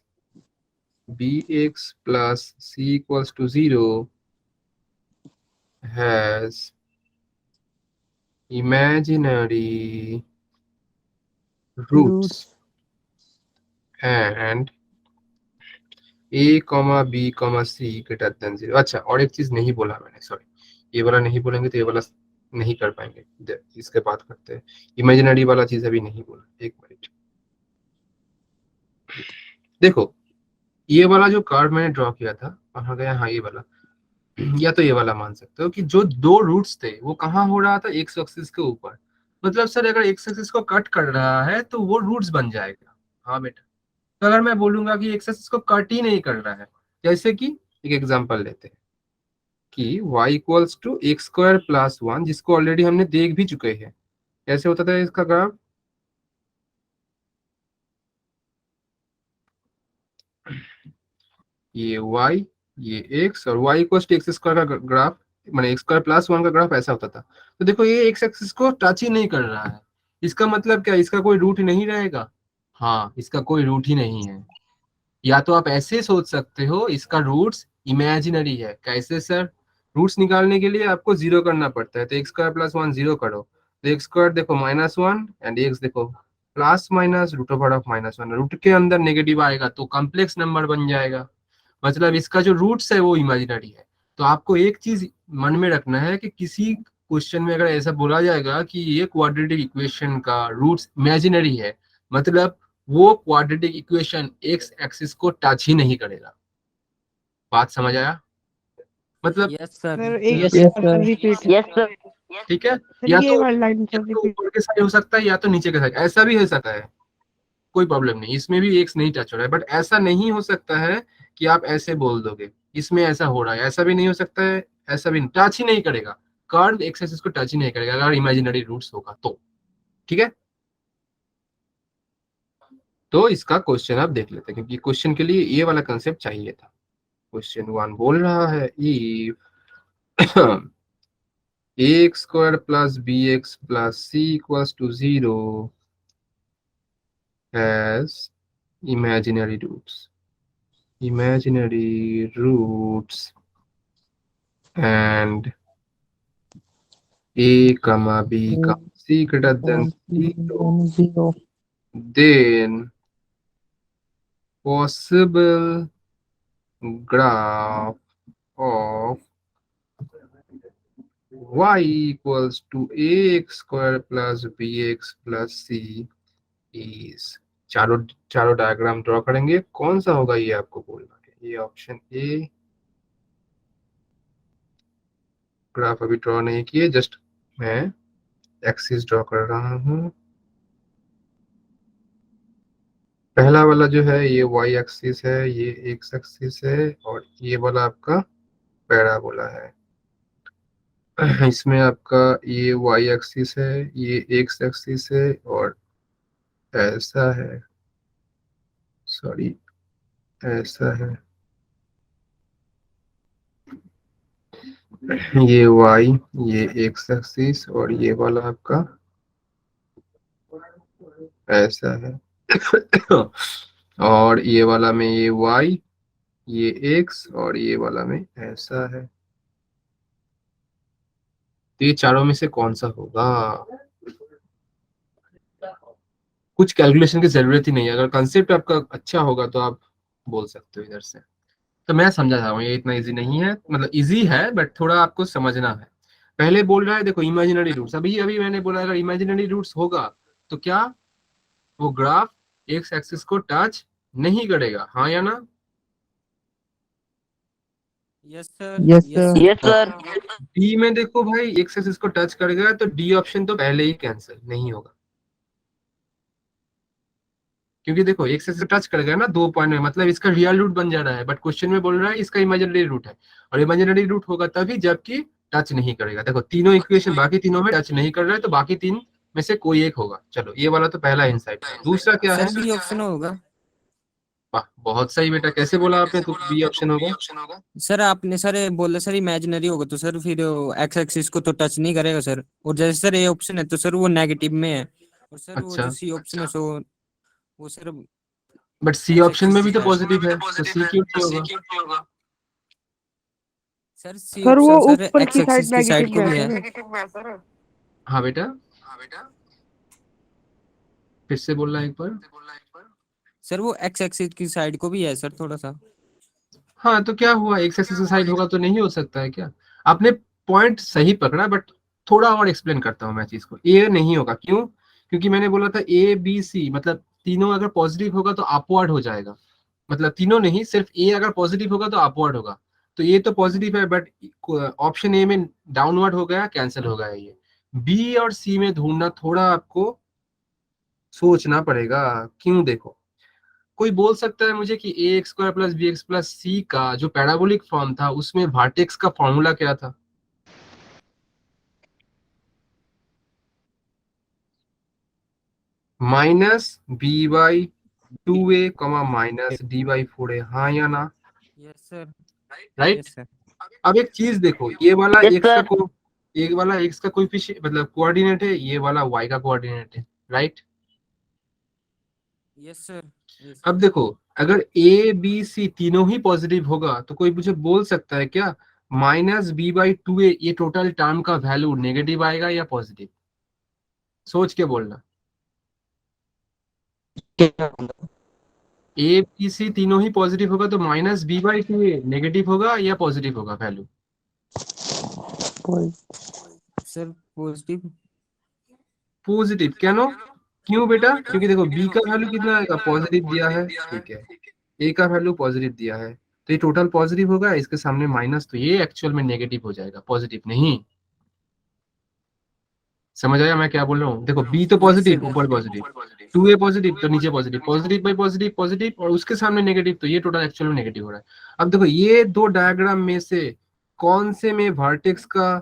bx plus c equals to 0 has imaginary roots and a comma b comma c greater than 0। अच्छा, और एक चीज नहीं बोला मैंने, सॉरी, ये वाला नहीं बोलेंगे तो ये वाला नहीं कर पाएंगे, इसके बात करते हैं। इमेजिनरी वाला चीज अभी नहीं बोला, एक मिनट। देखो ये वाला जो कर्व मैंने ड्रॉ किया था, कहाँ गया, हाँ ये वाला, या तो ये वाला मान सकते हो कि जो दो रूट्स थे वो कहाँ हो रहा था, एक्स एक्सिस के ऊपर। मतलब सर अगर एक्स एक्सिस को कट कर रहा है तो वो रूट्स बन जाएगा। हाँ बेटा, तो अगर मैं बोलूंगा कि एक्स एक्सिस को कट ही नहीं कर रहा है, जैसे कि एक एग्जांपल लेते हैं कि y equals to x square plus 1, जिसको ऑलरेडी हमने देख भी चुके हैं, कैसे होता था इसका ग्राफ। ये y, ये x, और y equals to x square का ग्राफ, माने एक्स स्क्वायर प्लस 1 का ग्राफ ऐसा होता था। तो देखो ये एक्स एक्सिस को टच ही नहीं कर रहा है, इसका मतलब क्या, इसका कोई रूट नहीं रहेगा। हाँ, इसका कोई रूट ही नहीं है। या तो आप ऐसे सोच सकते हो, इसका रूट्स इमेजिनरी है। कैसे सर? रूट्स निकालने के लिए आपको जीरो करना पड़ता है, तो एक्स स्क्वायर प्लस 1 जीरो करो, तो एक्स स्क्वायर देखो -1 एंड एक्स देखो plus minus root over of -1, root के अंदर नेगेटिव आएगा तो कॉम्प्लेक्स नंबर बन जाएगा, मतलब इसका जो रूट्स है वो इमेजिनरी है। तो आपको एक चीज मन में रखना है कि किसी क्वेश्चन में अगर ऐसा बोला जाएगा कि ये क्वाड्रेटिक इक्वेशन का रूट्स इमेजिनरी है, मतलब वो क्वाड्रेटिक इक्वेशन एक्स एक्सिस को टच ही नहीं करेगा। बात समझ आया? मतलब यस सर। सर एक Yes, question sir. Repeat. Yes sir. ठीक है, सर या ये तो वाली लाइन सर रिपीट। ऊपर के साइड हो सकता है या तो नीचे के साइड, ऐसा भी हो सकता है, कोई प्रॉब्लम नहीं, इसमें भी एक्स नहीं टच हो रहा है, बट ऐसा नहीं हो सकता है कि आप ऐसे बोल दोगे इसमें ऐसा हो रहा है, ऐसा भी नहीं हो सकता है, ऐसा भी टच ही नहीं करेगा, कर्व एक्स एक्सिस को टच ही नहीं करेगा अगर इमेजिनरी रूट्स होगा तो। ठीक है, तो इसका क्वेश्चन आप देख लेते हैं, क्योंकि क्वेश्चन के लिए ये वाला कंसेप्ट चाहिए था। क्वेश्चन 1 बोल रहा है if ax square plus bx plus c equals to 0 has imaginary roots and a comma b comma c greater than 0, 0. then possible graph of y equals to ax square plus bx plus c is, चारों डायग्राम ड्रॉ करेंगे, कौन सा होगा ये आपको बोलना है। ये ऑप्शन ए, ग्राफ अभी ड्रॉ नहीं किए, जस्ट मैं एक्सिस ड्रॉ कर रहा हूँ। पहला वाला जो है ये y एक्सिस है, ये x एक्सिस है, और ये वाला आपका पैराबोला है। इसमें आपका ये y एक्सिस है, ये x एक्सिस है, और ऐसा है, सॉरी ऐसा है, ये y, ये x एक्सिस, और ये वाला आपका ऐसा है। और ये वाला में ये y, ये x, और ये वाला में ऐसा है। तो ये चारों में से कौन सा होगा? कुछ कैलकुलेशन की जरूरत ही नहीं है, अगर कंसेप्ट आपका अच्छा होगा तो आप बोल सकते हो इधर से। तो मैं समझा था ये इतना इजी नहीं है, मतलब इजी है बट थोड़ा आपको समझना है। पहले बोल रहा है देखो इमेजिनरी रूट्स, अभी अभी मैंने बोला अगर इमेजिनरी रूट्स होगा तो क्या वो ग्राफ एक्स एक्सिस को टच नहीं करेगा, हाँ या ना? Yes sir. Yes, sir. Yes sir. D में देखो भाई एक्स एक्सिस को टच करेगा, तो डी ऑप्शन तो पहले ही कैंसिल नहीं होगा, क्योंकि देखो एक्स एक्सिस टच करेगा ना 2 पॉइंट में, मतलब इसका रियल रूट बन जा रहा है, बट क्वेश्चन में बोल रहा है इसका इमेजिनरी रूट है, और इमेजिनरी रूट होगा तभी जबकि टच नहीं करेगा। देखो तीनों इक्वेशन बाकी तीनों में टच नहीं कर रहा है, तो बाकी तीन में से कोई एक होगा। चलो ये वाला तो पहला इंसाइट। दूसरा क्या है? सर बी ऑप्शन होगा। वाह बहुत सही बेटा, कैसे बोला आपने? तो बी ऑप्शन होगा। सर आपने सर बोला सर इमेजिनरी होगा तो सर फिर एक्स एक्सिस को तो टच नहीं करेगा सर, और जैसे सर ए ऑप्शन है तो सर वो नेगेटिव में है, और सर वो अच्छा। जो सी ऑप्शन है सो वो सर बट सी ऑप्शन में भी तो पॉजिटिव है, तो सी क्यों नहीं होगा? सर सी सर वो ऑप्शन सर ऊपर एक्स की साइड एक्सिस की साइड नेगेटिव को में भी है। है। हाँ बेटा, फिर से बोलना एक बार। सर वो एक्स एक्सिस की साइड को भी है सर थोड़ा सा। हाँ तो क्या हुआ, एक्स एक्सिस की साइड होगा तो नहीं हो सकता है क्या? आपने पॉइंट सही पकड़ा, बट थोड़ा और एक्सप्लेन करता हूँ मैं चीज को। ए नहीं होगा, क्यों? क्योंकि मैंने बोला था ए बी सी, मतलब तीनों अगर पॉजिटिव होगा तो अपवर्ड हो जाएगा, मतलब तीनों नहीं, सिर्फ ए अगर पॉजिटिव होगा तो अपवर्ड होगा। तो ये तो पॉजिटिव है, बट ऑप्शन ए में डाउनवर्ड हो गया, कैंसिल हो गया। ये बी और सी में ढूंढना थोड़ा आपको सोचना पड़ेगा। क्यों? देखो कोई बोल सकता है मुझे कि a x square plus b x plus c का जो पैराबोलिक फॉर्म था उसमें वर्टेक्स का फॉर्मूला क्या था? Minus b by 2a comma minus d by 4a, हाँ या ना? Yes sir. Right. Yes sir. अब एक चीज देखो, ये वाला Yes, एक्स का sir. एक वाला एक्स का कोएफिशिएंट मतलब कोऑर्डिनेट है, ये वाला वाई का कोऑर्डिनेट है, राइट? Yes sir. अब देखो अगर ए बी सी तीनों ही पॉजिटिव होगा तो कोई मुझे बोल सकता है क्या माइनस बी बाई टू ए, ये टोटल टर्म का वैल्यू नेगेटिव आएगा या पॉजिटिव? सोच के बोलना। ए बी सी तीनों ही पॉजिटिव होगा तो minus b by two a negative होगा या पॉजिटिव होगा वैल्यू? Sir positive. पॉजिटिव क्यों बेटा? क्योंकि देखो बी का वैल्यू कितना आएगा, पॉजिटिव दिया है, ठीक है, ए का वैल्यू पॉजिटिव दिया है, तो ये टोटल पॉजिटिव होगा, इसके सामने माइनस, तो ये एक्चुअल में नेगेटिव हो जाएगा, पॉजिटिव नहीं। समझ आया मैं क्या बोल रहा हूँ? देखो बी तो पॉजिटिव, ऊपर पॉजिटिव, टू ए पॉजिटिव तो नीचे positive, positive by positive positive, और उसके सामने नेगेटिव, तो ये टोटल एक्चुअल में नेगेटिव हो रहा है। अब देखो ये दो डायग्राम में से कौन से में वर्टेक्स का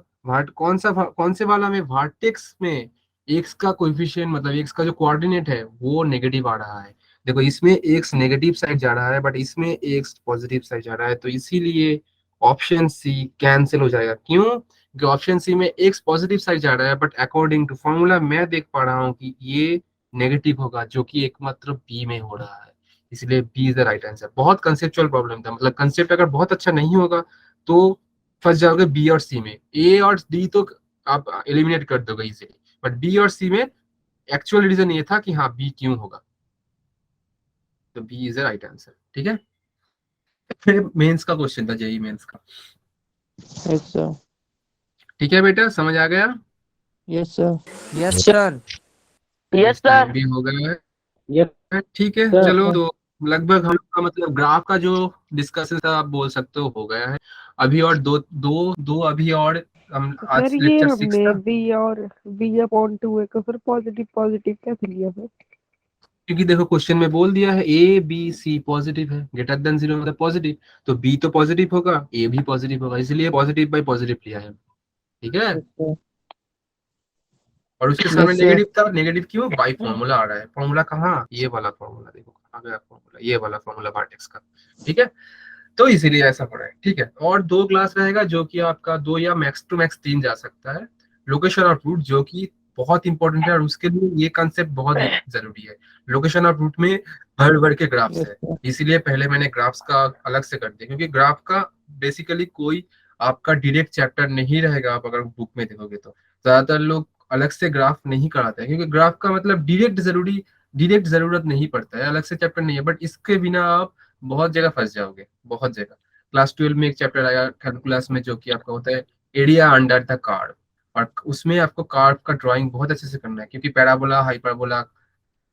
कौन से वाला में वर्टेक्स में एक्स का कोएफिशिएंट, मतलब एक्स का जो कोऑर्डिनेट है वो नेगेटिव आ रहा है। देखो इसमें एक्स नेगेटिव साइड जा रहा है बट इसमें एक्स पॉजिटिव साइड जा रहा है, तो इसीलिए ऑप्शन सी कैंसिल हो जाएगा। क्यों? कि ऑप्शन सी में एक्स पॉजिटिव साइड जा रहा है बट अकॉर्डिंग टू फॉर्मूला मैं देख पा रहा हूँ कि ये नेगेटिव होगा, जो कि एकमात्र बी में हो रहा है, इसलिए b is the right answer. बहुत कंसेप्चुअल प्रॉब्लम था, मतलब कंसेप्ट अगर बहुत अच्छा नहीं होगा तो फंस जाओगे बी और सी में। ए और डी तो आप एलिमिनेट कर दोगे इजीली, बट बी और सी में एक्चुअल रीजन ये था कि हाँ बी क्यों होगा, तो b is the right answer. ठीक है, फिर मेंस का क्वेश्चन था, जेई मेंस का। Yes sir. ठीक है बेटा, समझ आ गया? Yes sir. Yes sir. Yes time sir. भी हो गया है। यस ठीक है सर। चलो, तो लगभग हम लोग का मतलब ग्राफ का जो डिस्कशन था आप बोल सकते हो गया है। अभी और दो अभी और हम आज सर ये लेक्चर 6 हमने था, बी और बी अपॉन टू ए को सर पॉजिटिव पॉजिटिव कैसे लिया सर? क्योंकि देखो क्वेश्चन में बोल दिया है ए बी सी पॉजिटिव है, ग्रेटर देन 0 मतलब पॉजिटिव, तो बी तो पॉजिटिव होगा, ए भी पॉजिटिव होगा, इसलिए पॉजिटिव बाई पॉजिटिव लिया है। ठीक है, और उसके सामने Yes, sir. नेगेटिव था, नेगेटिव क्यों? बाई फॉर्मूला आ रहा है। फॉर्मूला कहाँ? ये वाला फॉर्मूला, देखो कहाँ गया फॉर्मूला, ये वाला फॉर्मूला वर्टेक्स का। ठीक है, तो इसीलिए ऐसा हो रहा है। ठीक है, और 2 क्लास रहेगा जो कि आपका 2 या मैक्स टू मैक्स 3 जा सकता है, लोकेशन ऑफ रूट, जो कि बहुत इंपॉर्टेंट है और उसके लिए ये कंसेप्ट बहुत जरूरी है। लोकेशन ऑफ रूट में भर भर के ग्राफ्स Yes, है, sir. इसीलिए पहले मैंने ग्राफ्स का अलग से कर दिया, क्योंकि ग्राफ का बेसिकली कोई आपका डायरेक्ट चैप्टर नहीं रहेगा। आप अगर बुक में देखोगे तो ज्यादातर लोग अलग से ग्राफ नहीं कराते हैं, क्योंकि ग्राफ का मतलब डायरेक्ट जरूरत नहीं पड़ता है, अलग से चैप्टर नहीं है, बट इसके बिना आप बहुत जगह फंस जाओगे, बहुत जगह। क्लास 12 में एक चैप्टर आया कैलकुलस में, जो कि आपका होता है एरिया अंडर द कार्व, और उसमें आपको कार्व का ड्राइंग बहुत अच्छे से करना है, क्योंकि पैराबोला, हाइपरबोला,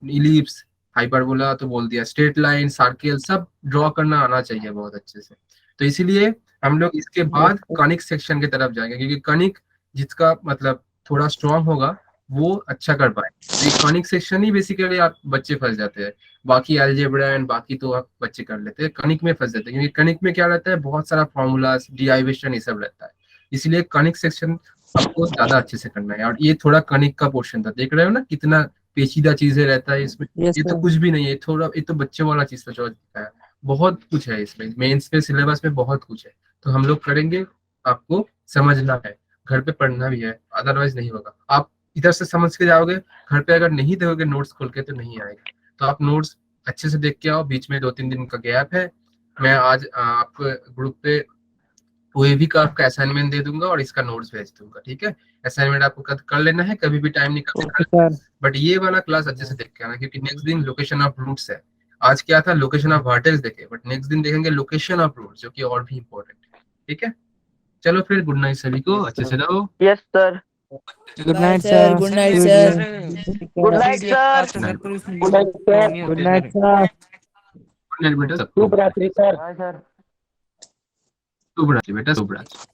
इलिप्स, हाइपरबोला तो बोल दिया, स्ट्रेट लाइन, सर्किल, सब ड्रॉ करना आना चाहिए बहुत अच्छे से। तो इसीलिए हम लोग इसके बाद कनिक सेक्शन की तरफ जाएंगे, क्योंकि कनिक जिसका मतलब थोड़ा स्ट्रांग होगा वो अच्छा कर पाए। तो ये कनिक सेक्शन ही बेसिकली आप बच्चे फंस जाते हैं, बाकी अलजेब्रा एंड बाकी तो आप बच्चे कर लेते हैं, कनिक में फंस जाते हैं, क्योंकि कनिक में क्या रहता है, बहुत सारा फॉर्मूलाज, डिराइवेशन, ये सब रहता है। इसलिए कनिक सेक्शन आपको ज्यादा अच्छे से करना है, और ये थोड़ा कनिक का पोर्शन था, देख रहे हो ना कितना पेचीदा चीजें रहता है इसमें। Yes, ये तो sir. कुछ भी नहीं है, थोड़ा ये तो बच्चे वाला चीज था जो है, बहुत कुछ है इसमें, मेंस में सिलेबस में बहुत कुछ है, तो हम लोग करेंगे, आपको समझना है, घर पे पढ़ना भी है, अदरवाइज नहीं होगा। आप इधर से समझ के जाओगे, घर पे अगर नहीं देखोगे नोट्स खोल के तो नहीं आएगा। तो आप नोट्स अच्छे से देख के आओ, बीच में 2-3 दिन का गैप है, मैं आज आपको ग्रुप पे ओएवी का आपका असाइनमेंट दे दूंगा और इसका नोट्स भेज दूंगा। ठीक है, असाइनमेंट आपको कर लेना है, कभी भी टाइम निकाल Okay, sir. बट ये वाला क्लास अच्छे से देख के आना, क्योंकि नेक्स्ट दिन लोकेशन ऑफ रूट्स है। आज क्या था, लोकेशन ऑफ वर्टेक्स देखे, बट नेक्स्ट दिन देखेंगे लोकेशन ऑफ रूट्स, जो कि और भी इंपॉर्टेंट है। ठीक है, चलो फिर गुड नाइट सभी को, अच्छे से रहो। Yes sir. Good night, sir. Good night, Good sir. night. Good night sir. Good night, sir. Good night, sir. Good night बेटा सबको, शुभ रात्रि, sir. Bye sir. शुभ रात्रि बेटा, शुभ रात्रि।